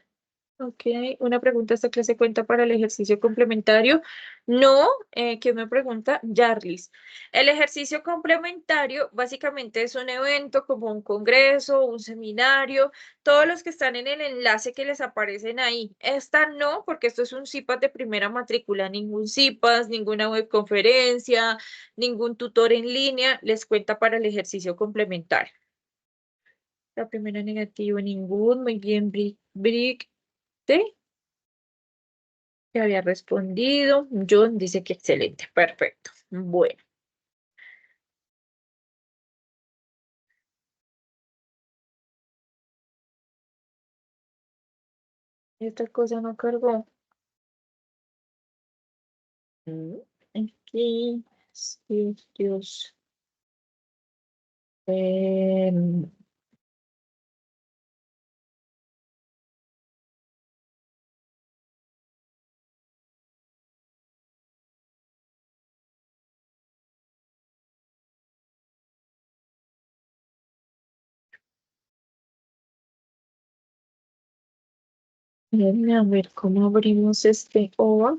Ok, una pregunta, ¿esta clase cuenta para el ejercicio complementario? No, ¿quién me pregunta? Yarlis. El ejercicio complementario básicamente es un evento como un congreso, un seminario, todos los que están en el enlace que les aparecen ahí. Esta no, porque esto es un CIPAS de primera matrícula, ningún CIPAS, ninguna webconferencia, ningún tutor en línea les cuenta para el ejercicio complementario. La primera negativa, ningún, muy bien, Brick. Que había respondido. John dice que excelente, perfecto. Bueno. Esta cosa no cargó. Aquí, sitios. Déjenme a ver cómo abrimos este OVA.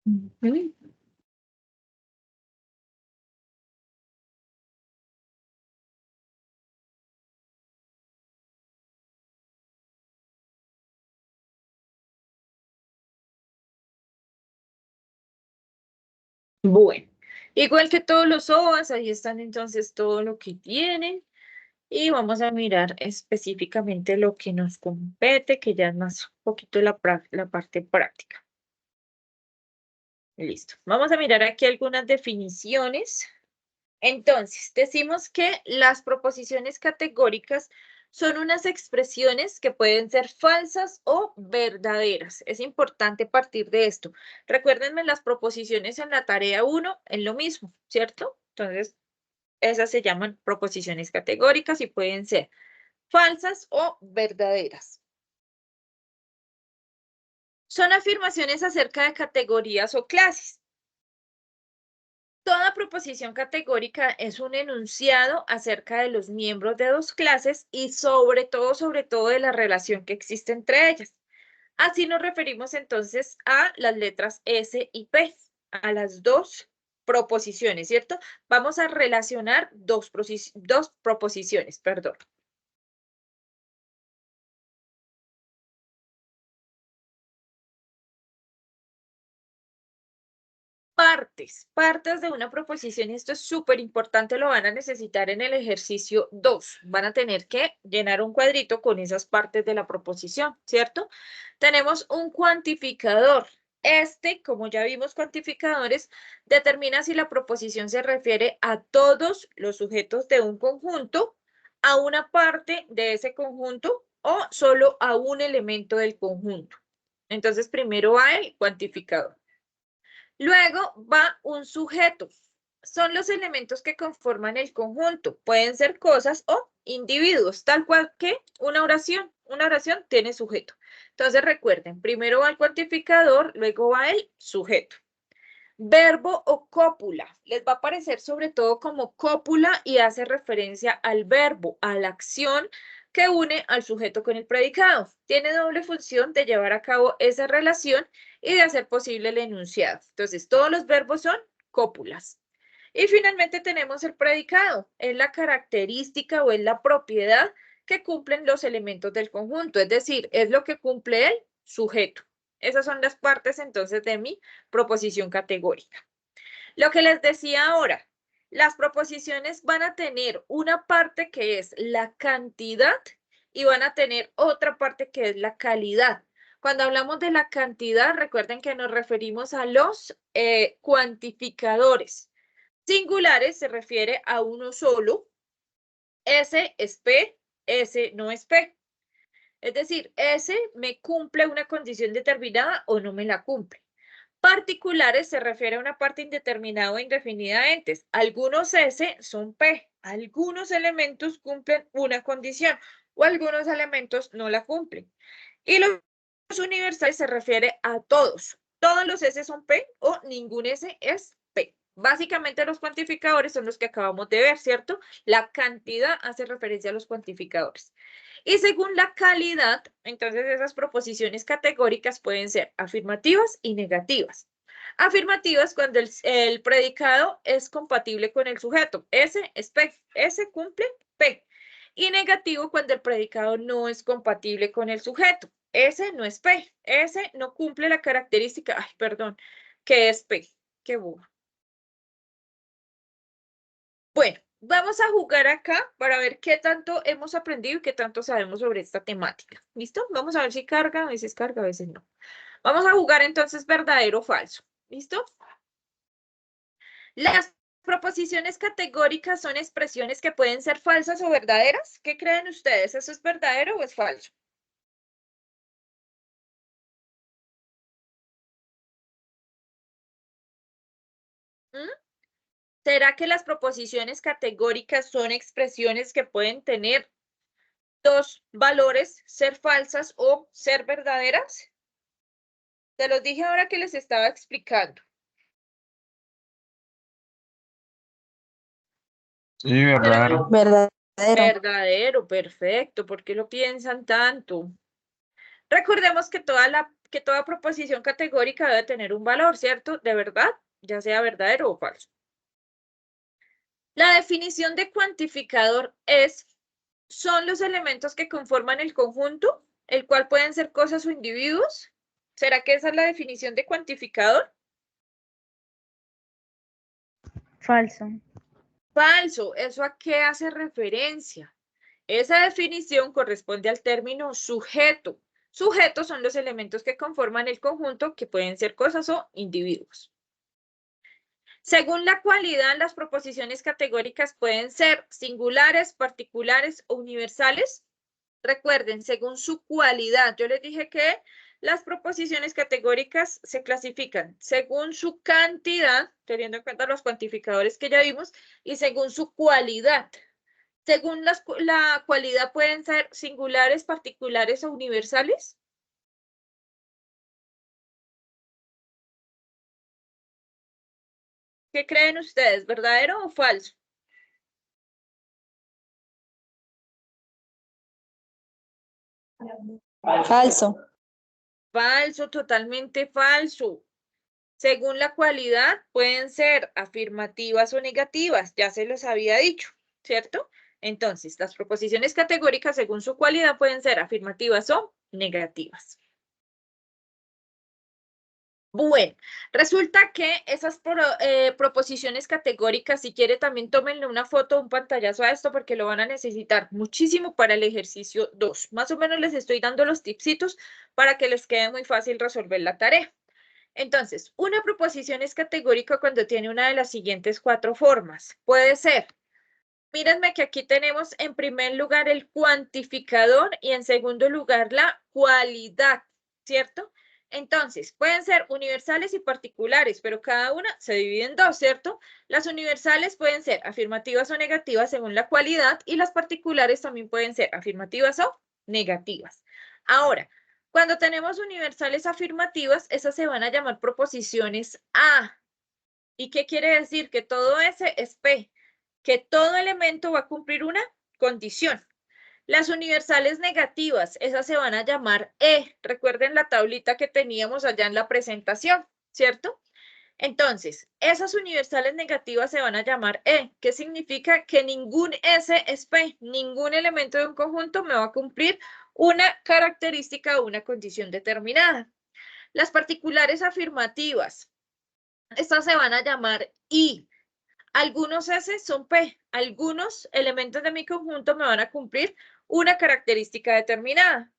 Ujú. Bueno, igual que todos los OVAs, ahí están entonces todo lo que tienen. Y vamos a mirar específicamente lo que nos compete, que ya es más un poquito la parte práctica. Listo. Vamos a mirar aquí algunas definiciones. Entonces, decimos que las proposiciones categóricas son unas expresiones que pueden ser falsas o verdaderas. Es importante partir de esto. Recuérdenme, las proposiciones en la tarea 1 es lo mismo, ¿cierto? Entonces, esas se llaman proposiciones categóricas y pueden ser falsas o verdaderas. Son afirmaciones acerca de categorías o clases. Toda proposición categórica es un enunciado acerca de los miembros de dos clases y sobre todo de la relación que existe entre ellas. Así nos referimos entonces a las letras S y P, a las dos proposiciones, ¿cierto? Vamos a relacionar dos proposiciones, perdón. Partes de una proposición, y esto es súper importante, lo van a necesitar en el ejercicio 2. Van a tener que llenar un cuadrito con esas partes de la proposición, ¿cierto? Tenemos un cuantificador. Como ya vimos cuantificadores, determina si la proposición se refiere a todos los sujetos de un conjunto, a una parte de ese conjunto o solo a un elemento del conjunto. Entonces, primero va el cuantificador. Luego va un sujeto. Son los elementos que conforman el conjunto. Pueden ser cosas o individuos, tal cual que una oración. Una oración tiene sujeto. Entonces recuerden, primero va el cuantificador, luego va el sujeto. Verbo o cópula. Les va a aparecer sobre todo como cópula y hace referencia al verbo, a la acción que une al sujeto con el predicado. Tiene doble función de llevar a cabo esa relación y de hacer posible el enunciado. Entonces, todos los verbos son cópulas. Y finalmente tenemos el predicado. Es la característica o es la propiedad que cumplen los elementos del conjunto. Es decir, es lo que cumple el sujeto. Esas son las partes entonces de mi proposición categórica. Lo que les decía ahora, las proposiciones van a tener una parte que es la cantidad y van a tener otra parte que es la calidad. Cuando hablamos de la cantidad, recuerden que nos referimos a los cuantificadores. Singulares se refiere a uno solo. S es P, S no es P. Es decir, S me cumple una condición determinada o no me la cumple. Particulares se refiere a una parte indeterminada o indefinida de entes. Algunos S son P. Algunos elementos cumplen una condición o algunos elementos no la cumplen. Y los universales se refiere a todos. Todos los S son P o ningún S es P. Básicamente los cuantificadores son los que acabamos de ver, ¿cierto? La cantidad hace referencia a los cuantificadores. Y según la calidad, entonces esas proposiciones categóricas pueden ser afirmativas y negativas. Afirmativas cuando el predicado es compatible con el sujeto. S es P. S cumple P. Y negativo cuando el predicado no es compatible con el sujeto. S no es P. S no cumple la característica, que es P. Qué boba. Bueno, vamos a jugar acá para ver qué tanto hemos aprendido y qué tanto sabemos sobre esta temática. ¿Listo? Vamos a ver si carga, a veces carga, a veces no. Vamos a jugar entonces verdadero o falso. ¿Listo? Las proposiciones categóricas son expresiones que pueden ser falsas o verdaderas. ¿Qué creen ustedes? ¿Eso es verdadero o es falso? ¿Mm? ¿Será que las proposiciones categóricas son expresiones que pueden tener dos valores, ser falsas o ser verdaderas? Te los dije ahora que les estaba explicando. Sí, verdadero. Verdadero. Verdadero, perfecto. ¿Por qué lo piensan tanto? Recordemos que toda proposición categórica debe tener un valor, ¿cierto? De verdad, ya sea verdadero o falso. La definición de cuantificador son los elementos que conforman el conjunto, el cual pueden ser cosas o individuos. ¿Será que esa es la definición de cuantificador? Falso. Falso. ¿Eso a qué hace referencia? Esa definición corresponde al término sujeto. Sujetos son los elementos que conforman el conjunto, que pueden ser cosas o individuos. Según la cualidad, las proposiciones categóricas pueden ser singulares, particulares o universales. Recuerden, según su cualidad, yo les dije que las proposiciones categóricas se clasifican según su cantidad, teniendo en cuenta los cuantificadores que ya vimos, y según su cualidad. Según la cualidad pueden ser singulares, particulares o universales. ¿Qué creen ustedes? ¿Verdadero o falso? Falso. Falso, totalmente falso. Según la cualidad, pueden ser afirmativas o negativas, ya se los había dicho, ¿cierto? Entonces, las proposiciones categóricas, según su cualidad, pueden ser afirmativas o negativas. Bueno, resulta que esas proposiciones categóricas, si quiere, también tómenle una foto, un pantallazo a esto, porque lo van a necesitar muchísimo para el ejercicio 2. Más o menos les estoy dando los tipsitos para que les quede muy fácil resolver la tarea. Entonces, una proposición es categórica cuando tiene una de las siguientes 4 formas. Puede ser, mírenme que aquí tenemos en primer lugar el cuantificador y en segundo lugar la cualidad, ¿cierto? Entonces, pueden ser universales y particulares, pero cada una se divide en 2, ¿cierto? Las universales pueden ser afirmativas o negativas según la cualidad y las particulares también pueden ser afirmativas o negativas. Ahora, cuando tenemos universales afirmativas, esas se van a llamar proposiciones A. ¿Y qué quiere decir? Que todo S es P, que todo elemento va a cumplir una condición. Las universales negativas, esas se van a llamar E. Recuerden la tablita que teníamos allá en la presentación, ¿cierto? Entonces, esas universales negativas se van a llamar E, que significa que ningún S es P, ningún elemento de un conjunto me va a cumplir una característica o una condición determinada. Las particulares afirmativas, estas se van a llamar I. Algunos S son P, algunos elementos de mi conjunto me van a cumplir una característica determinada.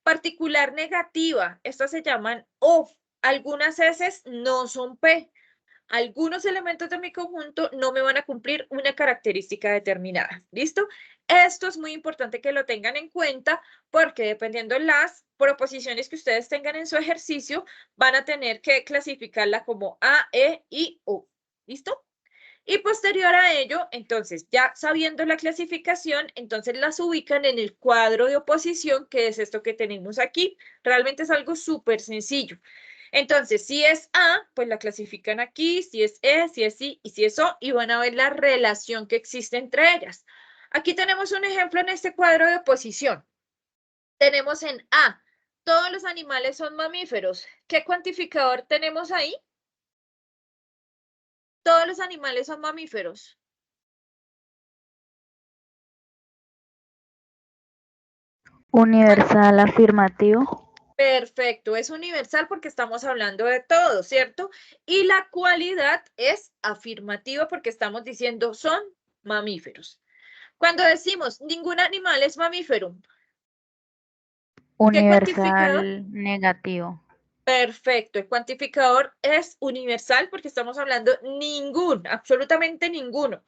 Particular negativa, estas se llaman O. Algunas S no son P. Algunos elementos de mi conjunto no me van a cumplir una característica determinada. ¿Listo? Esto es muy importante que lo tengan en cuenta porque dependiendo de las proposiciones que ustedes tengan en su ejercicio, van a tener que clasificarla como A, E y O. ¿Listo? Y posterior a ello, entonces, ya sabiendo la clasificación, entonces las ubican en el cuadro de oposición, que es esto que tenemos aquí. Realmente es algo súper sencillo. Entonces, si es A, pues la clasifican aquí, si es E, si es I y si es O, y van a ver la relación que existe entre ellas. Aquí tenemos un ejemplo en este cuadro de oposición. Tenemos en A, todos los animales son mamíferos. ¿Qué cuantificador tenemos ahí? Todos los animales son mamíferos. Universal afirmativo. Perfecto, es universal porque estamos hablando de todo, ¿cierto? Y la cualidad es afirmativa porque estamos diciendo son mamíferos. Cuando decimos ningún animal es mamífero, ¿qué cuantificador? Universal negativo. Perfecto, el cuantificador es universal porque estamos hablando ningún, absolutamente ninguno.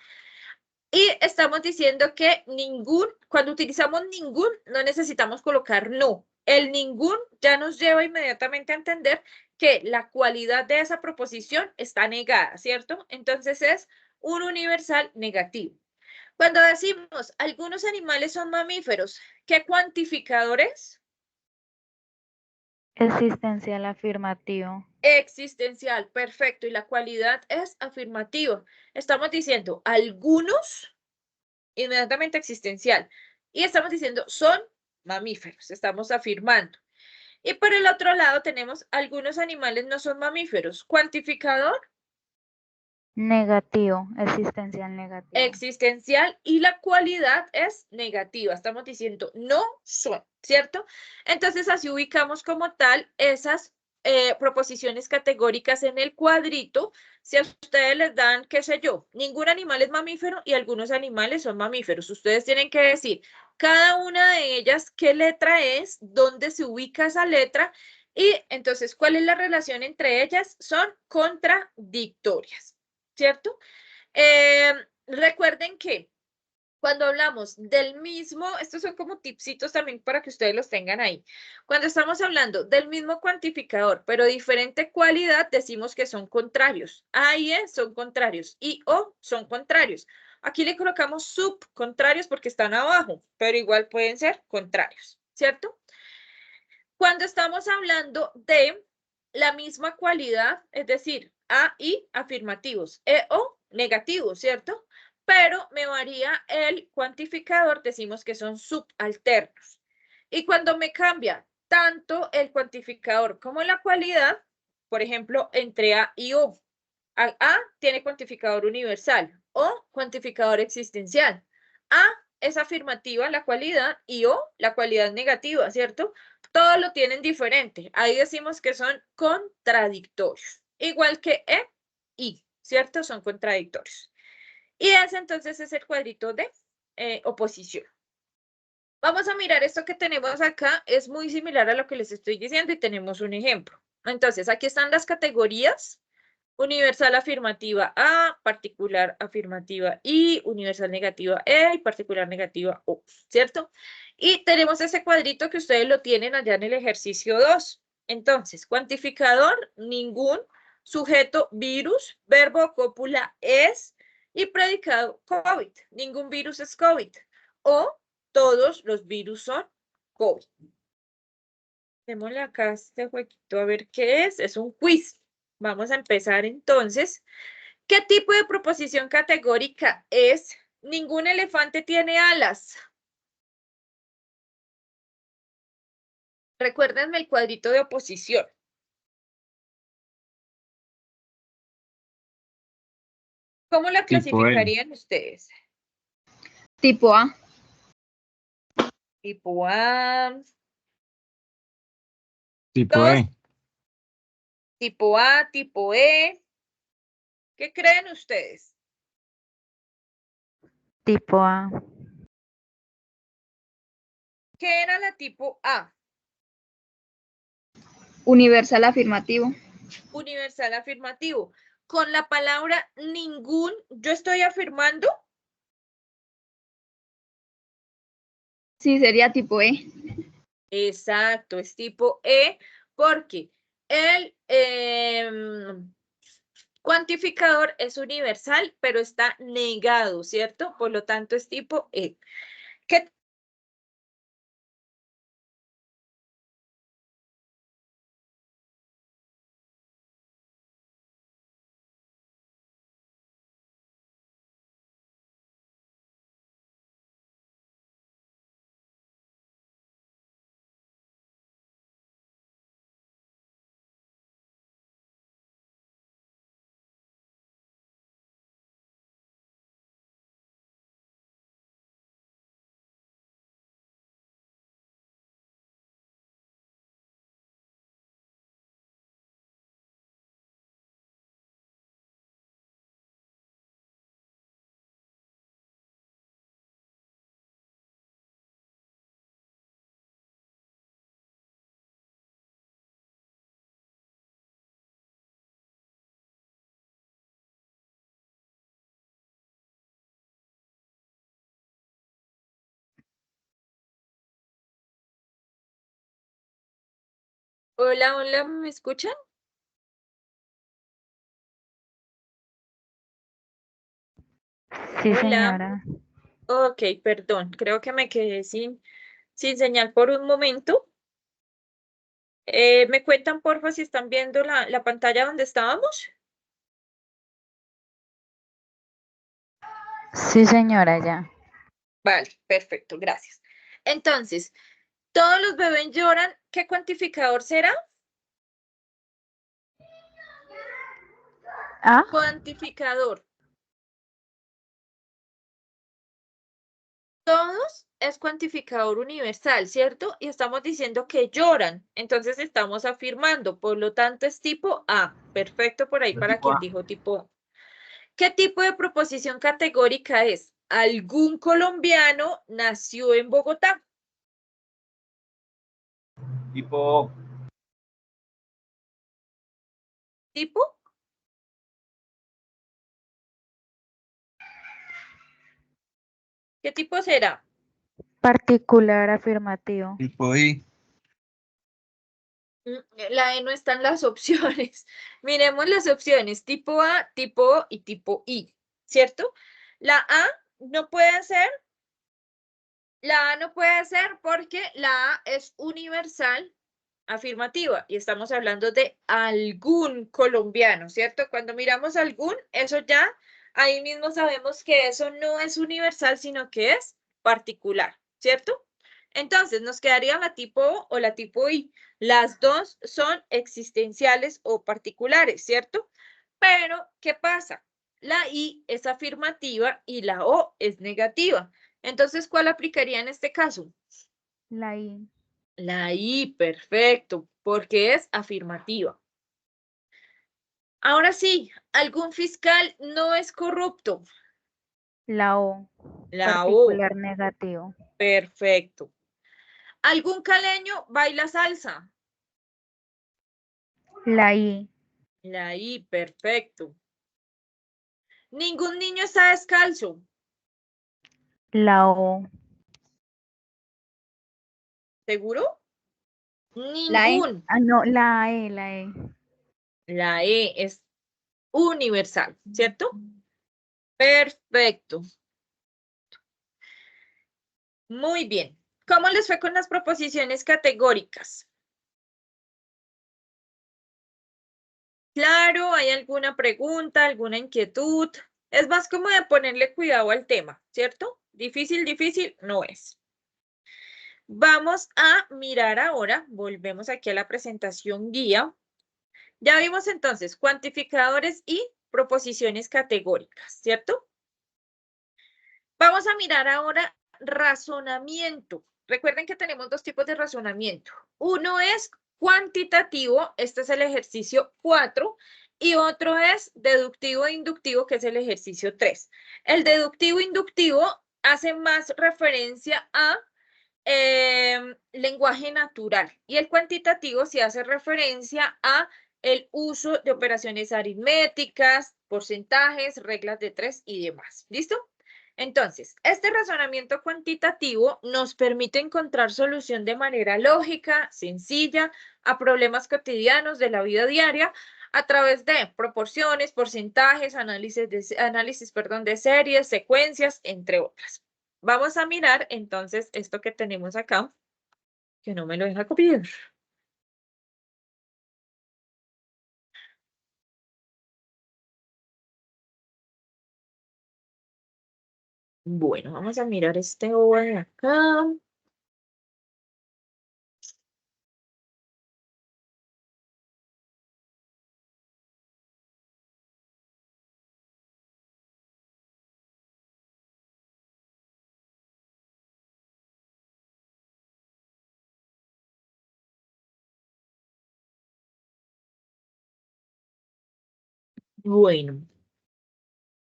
Y estamos diciendo que ningún, cuando utilizamos ningún, no necesitamos colocar no. El ningún ya nos lleva inmediatamente a entender que la cualidad de esa proposición está negada, ¿cierto? Entonces es un universal negativo. Cuando decimos algunos animales son mamíferos, ¿qué cuantificador es? Existencial afirmativo. Existencial, perfecto. Y la cualidad es afirmativa. Estamos diciendo algunos, inmediatamente existencial. Y estamos diciendo son mamíferos, estamos afirmando. Y por el otro lado tenemos algunos animales no son mamíferos. Cuantificador. Negativo. Existencial negativo. Existencial y la cualidad es negativa. Estamos diciendo no son, ¿cierto? Entonces así ubicamos como tal esas proposiciones categóricas en el cuadrito. Si a ustedes les dan, qué sé yo, ningún animal es mamífero y algunos animales son mamíferos. Ustedes tienen que decir cada una de ellas qué letra es, dónde se ubica esa letra y entonces cuál es la relación entre ellas. Son contradictorias, ¿cierto? Recuerden que cuando hablamos del mismo, estos son como tipsitos también para que ustedes los tengan ahí. Cuando estamos hablando del mismo cuantificador, pero diferente cualidad, decimos que son contrarios. A y E son contrarios y O son contrarios. Aquí le colocamos subcontrarios porque están abajo, pero igual pueden ser contrarios, ¿cierto? Cuando estamos hablando de la misma cualidad, es decir, A, I, afirmativos, E, O, negativos, ¿cierto? Pero me varía el cuantificador, decimos que son subalternos. Y cuando me cambia tanto el cuantificador como la cualidad, por ejemplo, entre A y O. A tiene cuantificador universal, O cuantificador existencial. A es afirmativa la cualidad y O la cualidad negativa, ¿cierto? Todo lo tienen diferente. Ahí decimos que son contradictorios. Igual que E, I, ¿cierto? Son contradictorios. Y ese entonces es el cuadrito de oposición. Vamos a mirar esto que tenemos acá. Es muy similar a lo que les estoy diciendo y tenemos un ejemplo. Entonces, aquí están las categorías. Universal afirmativa A, particular afirmativa I, universal negativa E y particular negativa O, ¿cierto? Y tenemos ese cuadrito que ustedes lo tienen allá en el ejercicio 2. Entonces, cuantificador, ningún, sujeto, virus, verbo, cópula, es, y predicado, COVID. Ningún virus es COVID. O todos los virus son COVID. Démosle acá este jueguito a ver qué es. Es un quiz. Vamos a empezar entonces. ¿Qué tipo de proposición categórica es? Ningún elefante tiene alas. Recuérdenme el cuadrito de oposición. ¿Cómo la Tipo E. clasificarían ustedes? Tipo A. Tipo A, Tipo Dos. E. tipo A, tipo E. ¿Qué creen ustedes? Tipo A. ¿Qué era la tipo A? Universal afirmativo. Universal afirmativo. Con la palabra ningún, yo estoy afirmando. Sí, sería tipo E. Exacto, es tipo E porque el cuantificador es universal, pero está negado, ¿cierto? Por lo tanto, es tipo E. ¿Qué? Hola, hola, ¿me escuchan? Sí, Hola. señora. Ok, perdón, creo que me quedé sin señal por un momento. ¿Me cuentan, porfa, si están viendo la pantalla donde estábamos? Sí, señora, ya. Vale, perfecto, gracias. Entonces, todos los bebés lloran. ¿Qué cuantificador será? ¿Ah? Cuantificador. Todos es cuantificador universal, ¿cierto? Y estamos diciendo que lloran. Entonces estamos afirmando. Por lo tanto, es tipo A. Perfecto por ahí para Tipo quien A. dijo tipo A. ¿Qué tipo de proposición categórica es? ¿Algún colombiano nació en Bogotá? Tipo O. ¿Tipo? ¿Qué tipo será? Particular afirmativo. Tipo I. La E no está en las opciones. Miremos las opciones, tipo A, tipo O y tipo I, ¿cierto? La A no puede ser, la A no puede ser porque la A es universal afirmativa y estamos hablando de algún colombiano, ¿cierto? Cuando miramos algún, eso ya, ahí mismo sabemos que eso no es universal, sino que es particular, ¿cierto? Entonces, nos quedaría la tipo O o la tipo I. Las dos son existenciales o particulares, ¿cierto? Pero, ¿qué pasa? La I es afirmativa y la O es negativa. Entonces, ¿cuál aplicaría en este caso? La I. La I, perfecto, porque es afirmativa. Ahora sí, ¿algún fiscal no es corrupto? La O. La O, Particular negativo. perfecto. ¿Algún caleño baila salsa? La I. La I, perfecto. ¿Ningún niño está descalzo? La O. ¿Seguro? La E. Ningún. Ah, no, la E, la E. La E es universal, ¿cierto? Perfecto. Muy bien. ¿Cómo les fue con las proposiciones categóricas? Claro, ¿hay alguna pregunta, alguna inquietud? Es más como de ponerle cuidado al tema, ¿cierto? Difícil, difícil no es. Vamos a mirar ahora, volvemos aquí a la presentación guía. Ya vimos entonces cuantificadores y proposiciones categóricas, ¿cierto? Vamos a mirar ahora razonamiento. Recuerden que tenemos dos tipos de razonamiento. Uno es cuantitativo, este es el ejercicio 4, y otro es deductivo e inductivo, que es el ejercicio 3. El deductivo e inductivo hace más referencia a lenguaje natural y el cuantitativo sí hace referencia a el uso de operaciones aritméticas, porcentajes, reglas de 3 y demás. ¿Listo? Entonces, este razonamiento cuantitativo nos permite encontrar solución de manera lógica, sencilla, a problemas cotidianos de la vida diaria a través de proporciones, porcentajes, análisis de series, secuencias, entre otras. Vamos a mirar entonces esto que tenemos acá, que no me lo deja copiar. Bueno, vamos a mirar este OVA de acá. Bueno,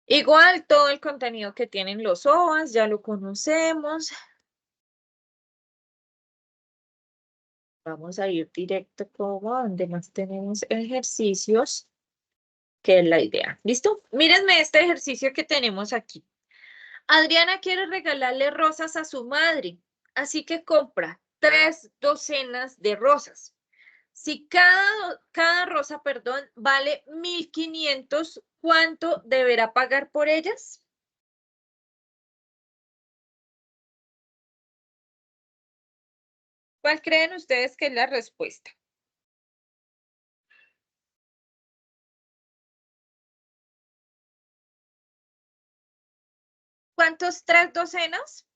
igual todo el contenido que tienen los OVAs, ya lo conocemos. Vamos a ir directo como a donde más tenemos ejercicios, que es la idea. ¿Listo? Mírenme este ejercicio que tenemos aquí. Adriana quiere regalarle rosas a su madre, así que compra 3 docenas de rosas. Si cada rosa, perdón, vale 1.500, ¿cuánto deberá pagar por ellas? ¿Cuál creen ustedes que es la respuesta? ¿Cuántos 3 docenas?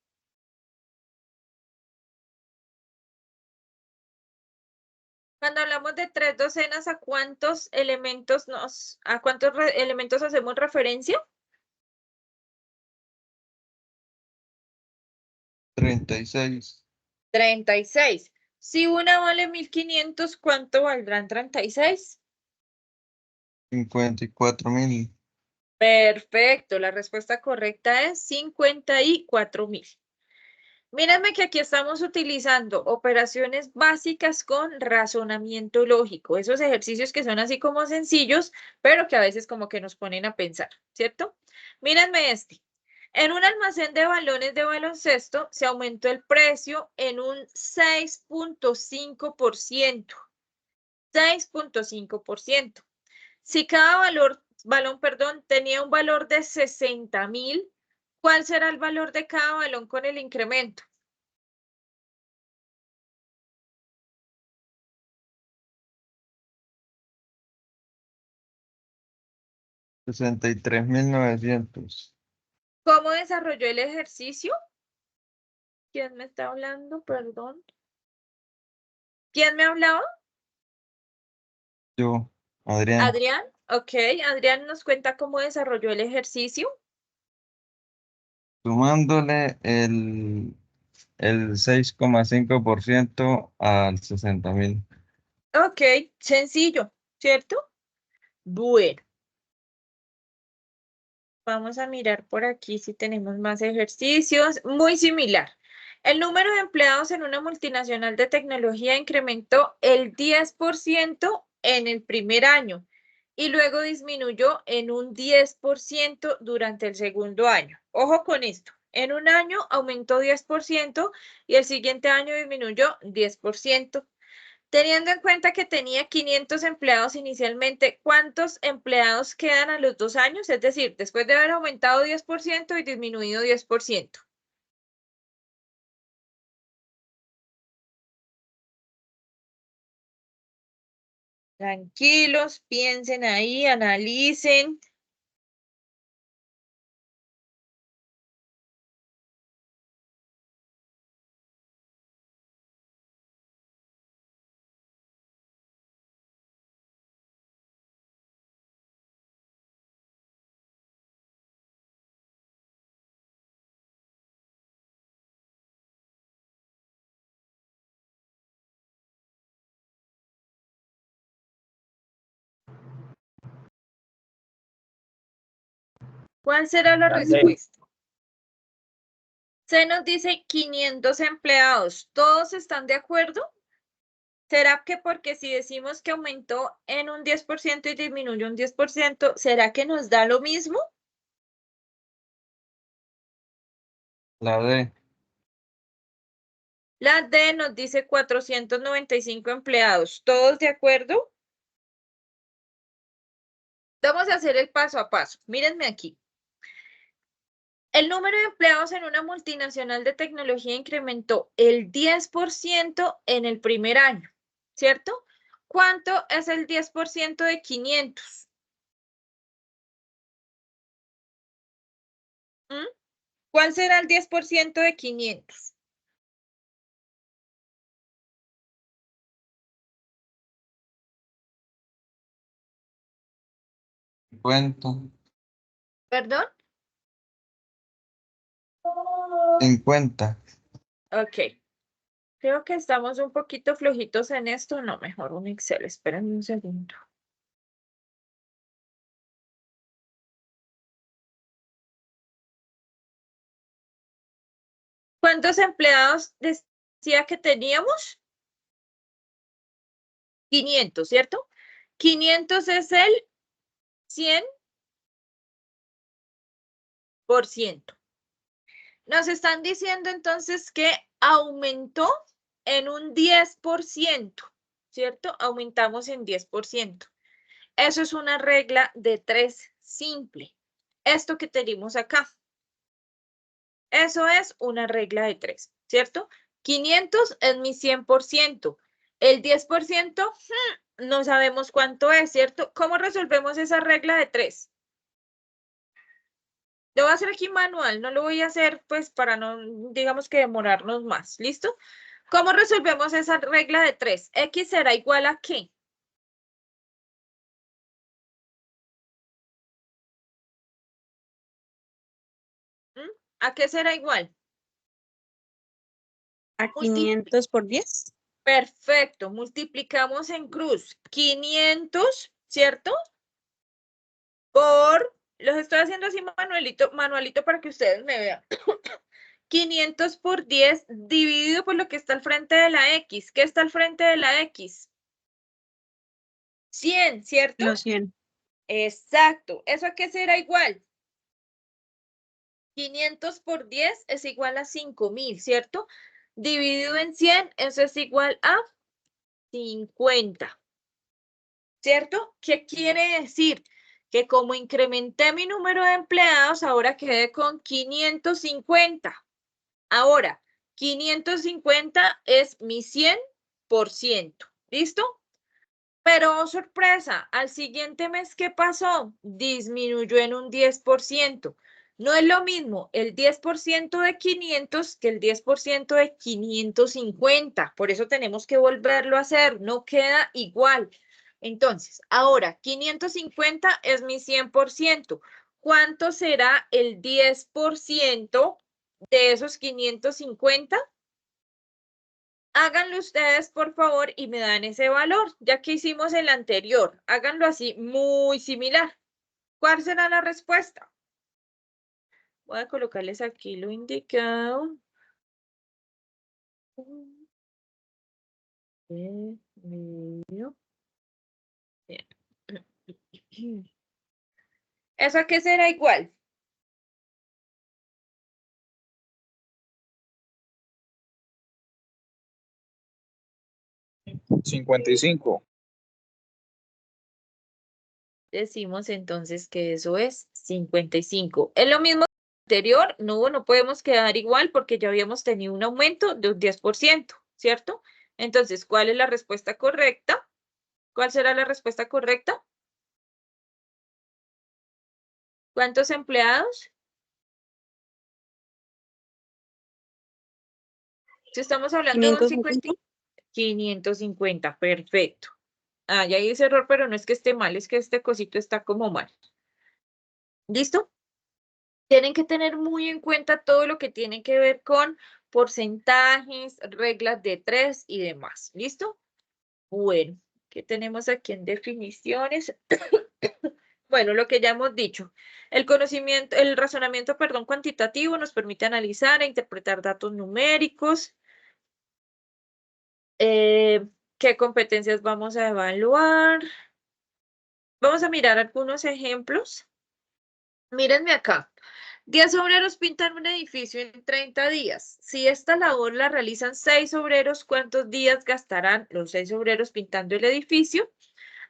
Cuando hablamos de 3 docenas, ¿a cuántos elementos elementos hacemos referencia? 36. 36. Si una vale 1.500, ¿cuánto valdrán 36? 54.000. Perfecto, la respuesta correcta es 54.000. Mírenme que aquí estamos utilizando operaciones básicas con razonamiento lógico, esos ejercicios que son así como sencillos, pero que a veces como que nos ponen a pensar, ¿cierto? Mírenme este. En un almacén de balones de baloncesto se aumentó el precio en un 6.5%. 6.5%. Si cada balón, tenía un valor de 60.000, ¿cuál será el valor de cada balón con el incremento? 63.900. ¿Cómo desarrolló el ejercicio? ¿Quién me está hablando? Perdón. ¿Quién me hablaba? Yo, Adrián. Adrián. Ok, Adrián nos cuenta cómo desarrolló el ejercicio. Sumándole el 6,5% al 60.000. Ok, sencillo, ¿cierto? Bueno, vamos a mirar por aquí si tenemos más ejercicios. Muy similar. El número de empleados en una multinacional de tecnología incrementó el 10% en el primer año y luego disminuyó en un 10% durante el segundo año. Ojo con esto. En un año aumentó 10% y el siguiente año disminuyó 10%. Teniendo en cuenta que tenía 500 empleados inicialmente, ¿cuántos empleados quedan a los 2 años? Es decir, después de haber aumentado 10% y disminuido 10%. Tranquilos, piensen ahí, analicen. ¿Cuál será la respuesta? Se nos dice 500 empleados. ¿Todos están de acuerdo? ¿Será que porque si decimos que aumentó en un 10% y disminuyó un 10%, ¿será que nos da lo mismo? La D. La D nos dice 495 empleados. ¿Todos de acuerdo? Vamos a hacer el paso a paso. Mírenme aquí. El número de empleados en una multinacional de tecnología incrementó el 10% en el primer año, ¿cierto? ¿Cuánto es el 10% de 500? ¿Mm? ¿Cuál será el 10% de 500? ¿Perdón? 50. Ok. Creo que estamos un poquito flojitos en esto. No, mejor un Excel. Espérenme un segundo. ¿Cuántos empleados decía que teníamos? 500, ¿cierto? 500 es el 100%. Nos están diciendo entonces que aumentó en un 10%, ¿cierto? Aumentamos en 10%. Eso es una regla de 3 simple. Esto que tenemos acá. Eso es una regla de 3, ¿cierto? 500 es mi 100%. El 10%, no sabemos cuánto es, ¿cierto? ¿Cómo resolvemos esa regla de 3? Lo voy a hacer aquí manual, no lo voy a hacer pues para no, digamos que demorarnos más, ¿listo? ¿Cómo resolvemos esa regla de 3? X será igual a ¿qué? ¿A qué será igual? ¿A 500 por 10? Perfecto, multiplicamos en cruz 500, ¿cierto? Los estoy haciendo así manualito para que ustedes me vean. 500 por 10 dividido por lo que está al frente de la X. ¿Qué está al frente de la X? 100, ¿cierto? Los 100. Exacto. ¿Eso a qué será igual? 500 por 10 es igual a 5.000, ¿cierto? Dividido en 100, eso es igual a 50. ¿Cierto? ¿Qué quiere decir? Que como incrementé mi número de empleados, ahora quedé con 550. Ahora, 550 es mi 100%. ¿Listo? Pero, oh, sorpresa, al siguiente mes, ¿qué pasó? Disminuyó en un 10%. No es lo mismo el 10% de 500 que el 10% de 550. Por eso tenemos que volverlo a hacer. No queda igual. Entonces, ahora, 550 es mi 100%. ¿Cuánto será el 10% de esos 550? Háganlo ustedes, por favor, y me dan ese valor, ya que hicimos el anterior. Háganlo así, muy similar. ¿Cuál será la respuesta? Voy a colocarles aquí lo indicado. Medio. Bien. ¿Eso a qué será igual? $55. Decimos entonces que eso es 55. Es lo mismo que el anterior, no podemos quedar igual porque ya habíamos tenido un aumento de un 10%, ¿cierto? Entonces, ¿cuál es la respuesta correcta? ¿Cuál será la respuesta correcta? ¿Cuántos empleados? Si estamos hablando de un 550, perfecto. Ah, ya hice error, pero no es que esté mal, es que este cosito está como mal. ¿Listo? Tienen que tener muy en cuenta todo lo que tiene que ver con porcentajes, reglas de 3 y demás. ¿Listo? Bueno, ¿qué tenemos aquí en definiciones? Bueno, lo que ya hemos dicho. El conocimiento, el razonamiento, perdón, cuantitativo nos permite analizar e interpretar datos numéricos. ¿Qué competencias vamos a evaluar? Vamos a mirar algunos ejemplos. Mírenme acá. 10 obreros pintan un edificio en 30 días. Si esta labor la realizan 6 obreros, ¿cuántos días gastarán los 6 obreros pintando el edificio?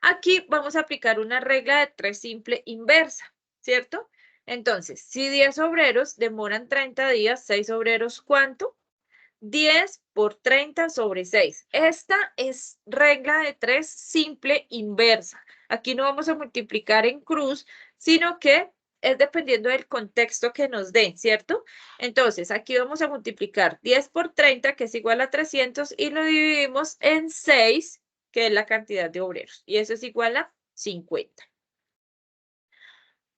Aquí vamos a aplicar una regla de 3 simple inversa, ¿cierto? Entonces, si 10 obreros demoran 30 días, 6 obreros, ¿cuánto? 10 por 30 sobre 6. Esta es regla de 3 simple inversa. Aquí no vamos a multiplicar en cruz, sino que es dependiendo del contexto que nos den, ¿cierto? Entonces, aquí vamos a multiplicar 10 por 30, que es igual a 300, y lo dividimos en 6, que es la cantidad de obreros. Y eso es igual a 50.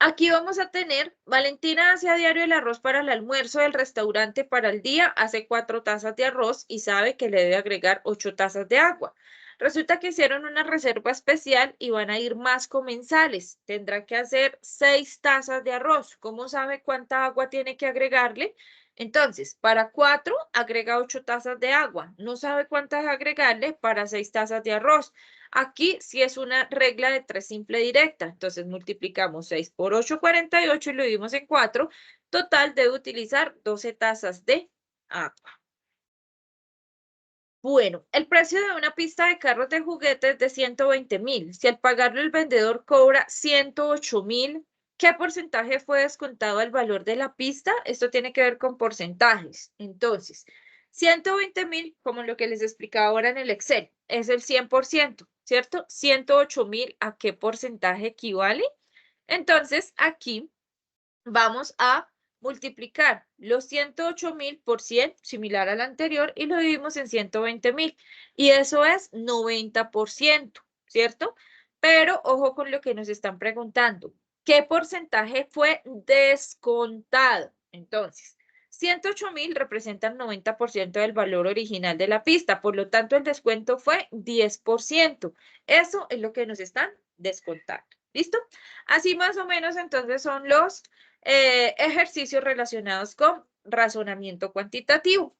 Aquí vamos a tener, Valentina hace a diario el arroz para el almuerzo del restaurante para el día, hace 4 tazas de arroz y sabe que le debe agregar 8 tazas de agua. Resulta que hicieron una reserva especial y van a ir más comensales. Tendrá que hacer 6 tazas de arroz. ¿Cómo sabe cuánta agua tiene que agregarle? Entonces, para 4 agrega 8 tazas de agua. No sabe cuántas agregarle para 6 tazas de arroz. Aquí sí es una regla de 3 simple directa. Entonces multiplicamos 6 por 8, 48 y lo dividimos en 4. Total debe utilizar 12 tazas de agua. Bueno, el precio de una pista de carros de juguetes es de 120,000. Si al pagarlo el vendedor cobra 108,000, ¿qué porcentaje fue descontado al valor de la pista? Esto tiene que ver con porcentajes. Entonces, 120,000, como lo que les explicaba ahora en el Excel, es el 100%, ¿cierto? 108,000, ¿a qué porcentaje equivale? Entonces, aquí vamos a multiplicar los 108,000 por 100, similar al anterior, y lo dividimos en 120,000. Y eso es 90%, ¿cierto? Pero ojo con lo que nos están preguntando. ¿Qué porcentaje fue descontado? Entonces, 108,000 representan 90% del valor original de la pista, por lo tanto el descuento fue 10%. Eso es lo que nos están descontando. ¿Listo? Así más o menos entonces son los ejercicios relacionados con razonamiento cuantitativo.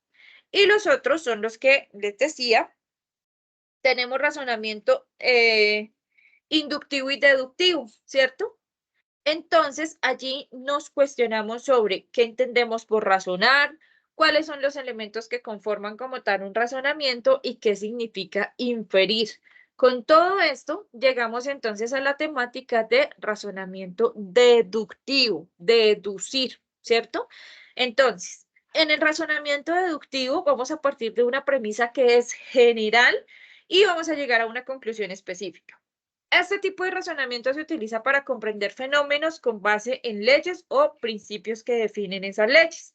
Y los otros son los que les decía, tenemos razonamiento inductivo y deductivo, ¿cierto? Entonces, allí nos cuestionamos sobre qué entendemos por razonar, cuáles son los elementos que conforman como tal un razonamiento y qué significa inferir. Con todo esto, llegamos entonces a la temática de razonamiento deductivo, deducir, ¿cierto? Entonces, en el razonamiento deductivo vamos a partir de una premisa que es general y vamos a llegar a una conclusión específica. Este tipo de razonamiento se utiliza para comprender fenómenos con base en leyes o principios que definen esas leyes.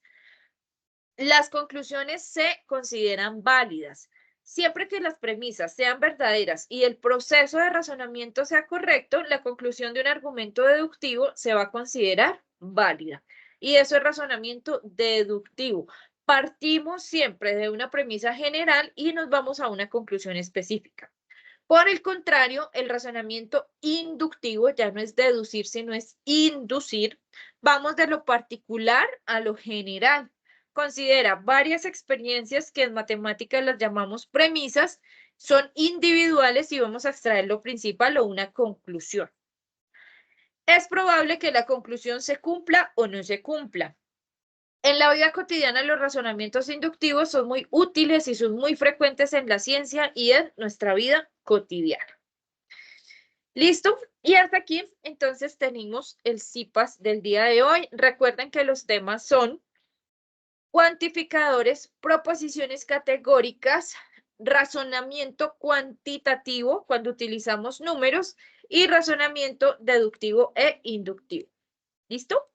Las conclusiones se consideran válidas siempre que las premisas sean verdaderas y el proceso de razonamiento sea correcto. La conclusión de un argumento deductivo se va a considerar válida. Y eso es razonamiento deductivo. Partimos siempre de una premisa general y nos vamos a una conclusión específica. Por el contrario, el razonamiento inductivo ya no es deducir, sino es inducir. Vamos de lo particular a lo general. Considera varias experiencias que en matemáticas las llamamos premisas, son individuales y vamos a extraer lo principal o una conclusión. Es probable que la conclusión se cumpla o no se cumpla. En la vida cotidiana los razonamientos inductivos son muy útiles y son muy frecuentes en la ciencia y en nuestra vida cotidiana. ¿Listo? Y hasta aquí entonces tenemos el CIPAS del día de hoy. Recuerden que los temas son cuantificadores, proposiciones categóricas, razonamiento cuantitativo cuando utilizamos números y razonamiento deductivo e inductivo. ¿Listo?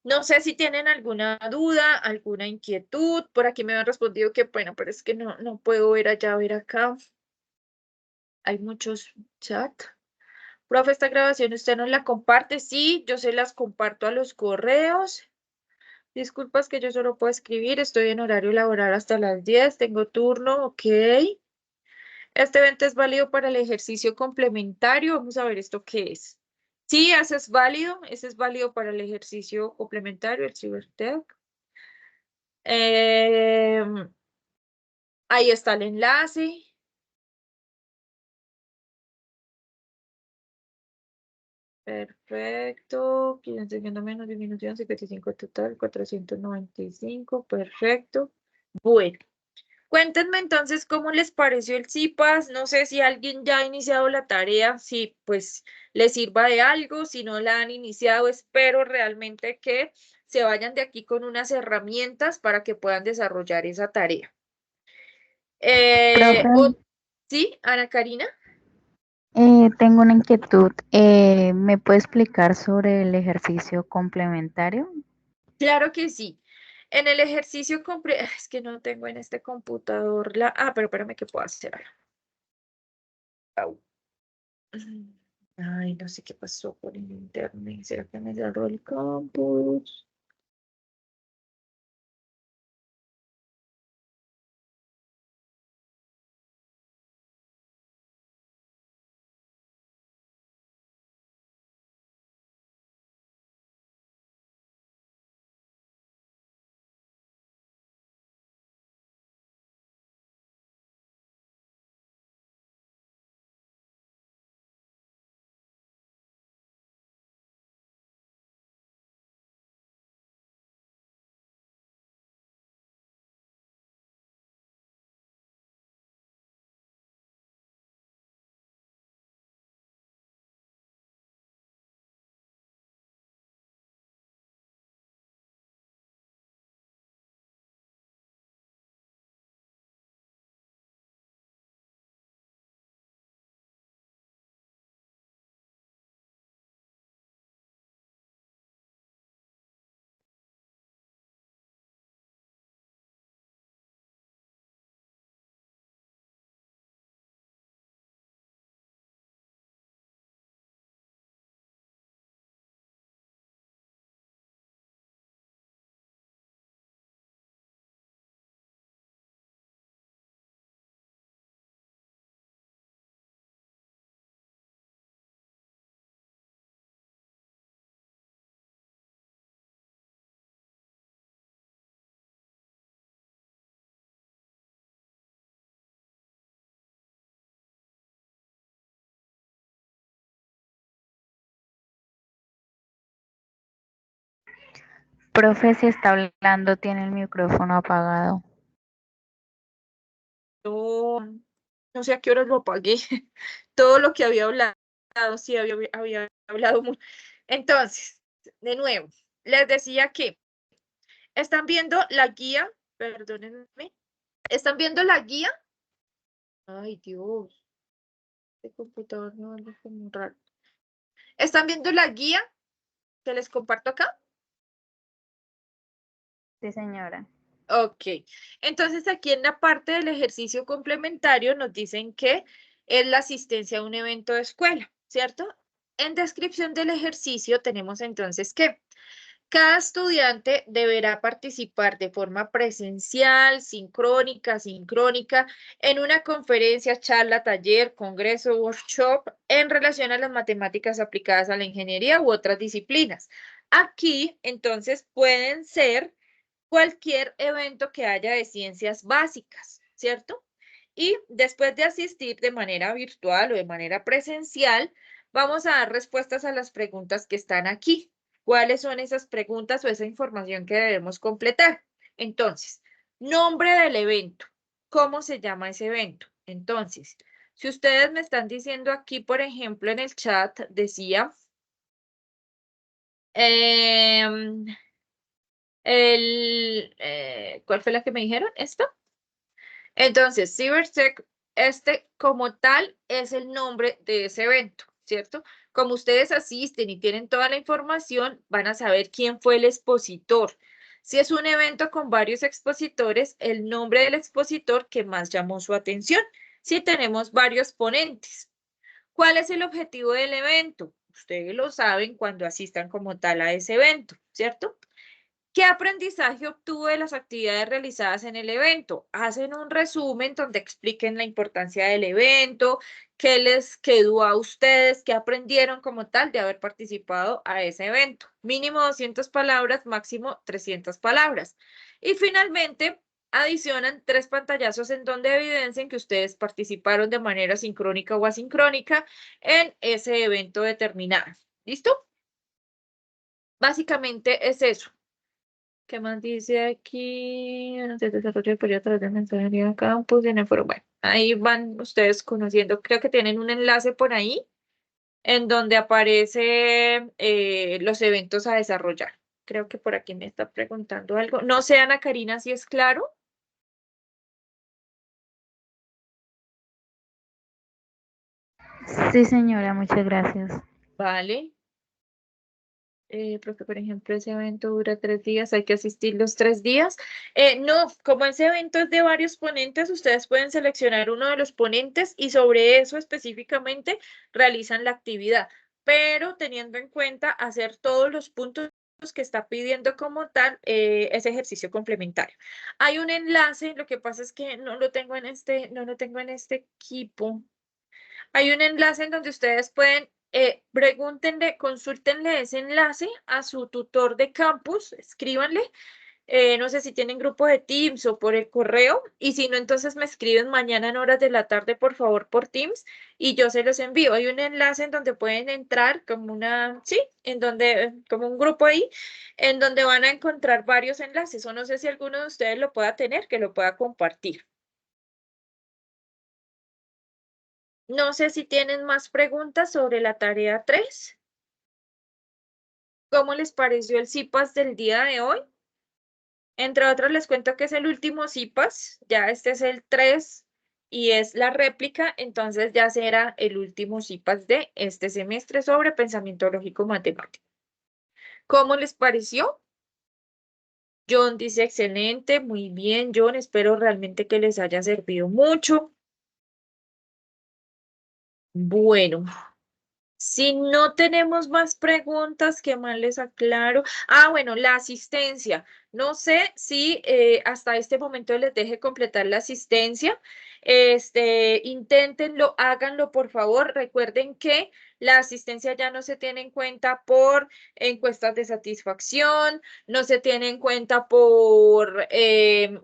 No sé si tienen alguna duda, alguna inquietud. Por aquí me han respondido que bueno, pero es que no puedo ver allá, ver acá. Hay muchos chats. Profe, esta grabación usted nos la comparte. Sí, yo se las comparto a los correos. Disculpas que yo solo puedo escribir. Estoy en horario laboral hasta las 10. Tengo turno, ok. Este evento es válido para el ejercicio complementario. Vamos a ver esto qué es. Sí, ese es válido. Ese es válido para el ejercicio complementario, el Cybertech. Ahí está el enlace. Perfecto. 15 menos, disminución, 55 total, 495. Perfecto. Bueno. Cuéntenme entonces cómo les pareció el CIPAS. No sé si alguien ya ha iniciado la tarea, si pues les sirva de algo, si no la han iniciado, espero realmente que se vayan de aquí con unas herramientas para que puedan desarrollar esa tarea. Profe, ¿Sí, Ana Karina? tengo una inquietud. ¿Me puede explicar sobre el ejercicio complementario? Claro que sí. En el ejercicio es que no tengo en este computador la... Ah, pero espérame que puedo hacer algo. Au. Ay, no sé qué pasó por el internet. ¿Será que me cerró el campus? Profe, si está hablando, tiene el micrófono apagado. No sé a qué horas lo apagué. Todo lo que había hablado, sí, había hablado mucho. Entonces, de nuevo, les decía que están viendo la guía, perdónenme, están viendo la guía. Ay, Dios. Este computador no anda como raro. ¿Están viendo la guía que les comparto acá? Sí, señora. Ok. Entonces aquí en la parte del ejercicio complementario nos dicen que es la asistencia a un evento de escuela, ¿cierto? En descripción del ejercicio tenemos entonces que cada estudiante deberá participar de forma presencial, sincrónica, en una conferencia, charla, taller, congreso, workshop en relación a las matemáticas aplicadas a la ingeniería u otras disciplinas. Aquí, entonces, pueden ser cualquier evento que haya de ciencias básicas, ¿cierto? Y después de asistir de manera virtual o de manera presencial, vamos a dar respuestas a las preguntas que están aquí. ¿Cuáles son esas preguntas o esa información que debemos completar? Entonces, nombre del evento. ¿Cómo se llama ese evento? Entonces, si ustedes me están diciendo aquí, por ejemplo, en el chat, decía, ¿cuál fue la que me dijeron? ¿Esta? Entonces, CyberTech, este como tal es el nombre de ese evento, ¿cierto? Como ustedes asisten y tienen toda la información, van a saber quién fue el expositor. Si es un evento con varios expositores, el nombre del expositor que más llamó su atención. Si tenemos varios ponentes. ¿Cuál es el objetivo del evento? Ustedes lo saben cuando asistan como tal a ese evento, ¿cierto? ¿Qué aprendizaje obtuvo de las actividades realizadas en el evento? Hacen un resumen donde expliquen la importancia del evento, qué les quedó a ustedes, qué aprendieron como tal de haber participado a ese evento. Mínimo 200 palabras, máximo 300 palabras. Y finalmente, adicionan 3 pantallazos en donde evidencien que ustedes participaron de manera sincrónica o asincrónica en ese evento determinado. ¿Listo? Básicamente es eso. ¿Qué más dice aquí? Se desarrolla el periodo de mensajería campus en el foro. Bueno, ahí van ustedes conociendo. Creo que tienen un enlace por ahí en donde aparece los eventos a desarrollar. Creo que por aquí me está preguntando algo. No sé, Ana Karina, si es claro. Sí, señora, muchas gracias. Vale. Porque, por ejemplo, ese evento dura 3 días, hay que asistir los 3 días. No, como ese evento es de varios ponentes, ustedes pueden seleccionar uno de los ponentes y sobre eso específicamente realizan la actividad, pero teniendo en cuenta hacer todos los puntos que está pidiendo como tal ese ejercicio complementario. Hay un enlace, lo que pasa es que no lo tengo en no lo tengo en este equipo. Hay un enlace en donde ustedes pueden, pregúntenle, consúltenle ese enlace a su tutor de campus, escríbanle, no sé si tienen grupo de Teams o por el correo, y si no, entonces me escriben mañana en horas de la tarde, por favor, por Teams, y yo se los envío. Hay un enlace en donde pueden entrar como sí, en donde, como un grupo ahí, en donde van a encontrar varios enlaces, o no sé si alguno de ustedes lo pueda tener, que lo pueda compartir. No sé si tienen más preguntas sobre la tarea 3. ¿Cómo les pareció el CIPAS del día de hoy? Entre otros, les cuento que es el último CIPAS, ya este es el 3 y es la réplica, entonces ya será el último CIPAS de este semestre sobre pensamiento lógico matemático. ¿Cómo les pareció? John dice excelente, muy bien, John, espero realmente que les haya servido mucho. Bueno. Si no tenemos más preguntas, ¿qué más les aclaro? Bueno, la asistencia. No sé si hasta este momento les deje completar la asistencia. Inténtenlo, háganlo, por favor. Recuerden que la asistencia ya no se tiene en cuenta por encuestas de satisfacción, no se tiene en cuenta por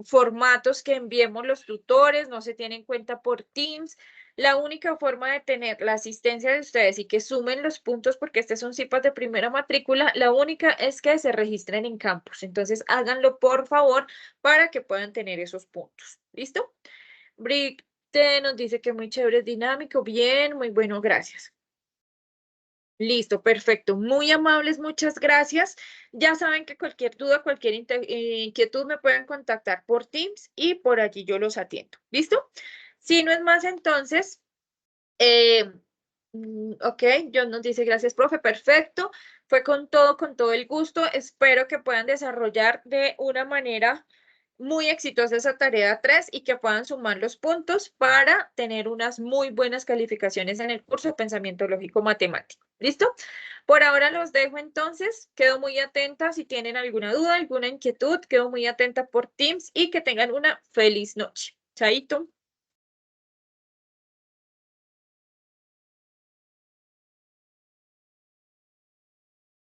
formatos que enviemos los tutores, no se tiene en cuenta por Teams. La única forma de tener la asistencia de ustedes y que sumen los puntos, porque este es un CIPAS de primera matrícula, la única es que se registren en campus. Entonces, háganlo por favor para que puedan tener esos puntos. ¿Listo? Brick nos dice que muy chévere, es dinámico. Bien, muy bueno, gracias. Listo, perfecto. Muy amables, muchas gracias. Ya saben que cualquier duda, cualquier inquietud me pueden contactar por Teams y por allí yo los atiendo. ¿Listo? Si no es más, entonces, ok, John nos dice gracias, profe, perfecto. Fue con todo el gusto. Espero que puedan desarrollar de una manera muy exitosa esa tarea 3 y que puedan sumar los puntos para tener unas muy buenas calificaciones en el curso de pensamiento lógico matemático. ¿Listo? Por ahora los dejo entonces. Quedo muy atenta si tienen alguna duda, alguna inquietud. Quedo muy atenta por Teams y que tengan una feliz noche. Chaito.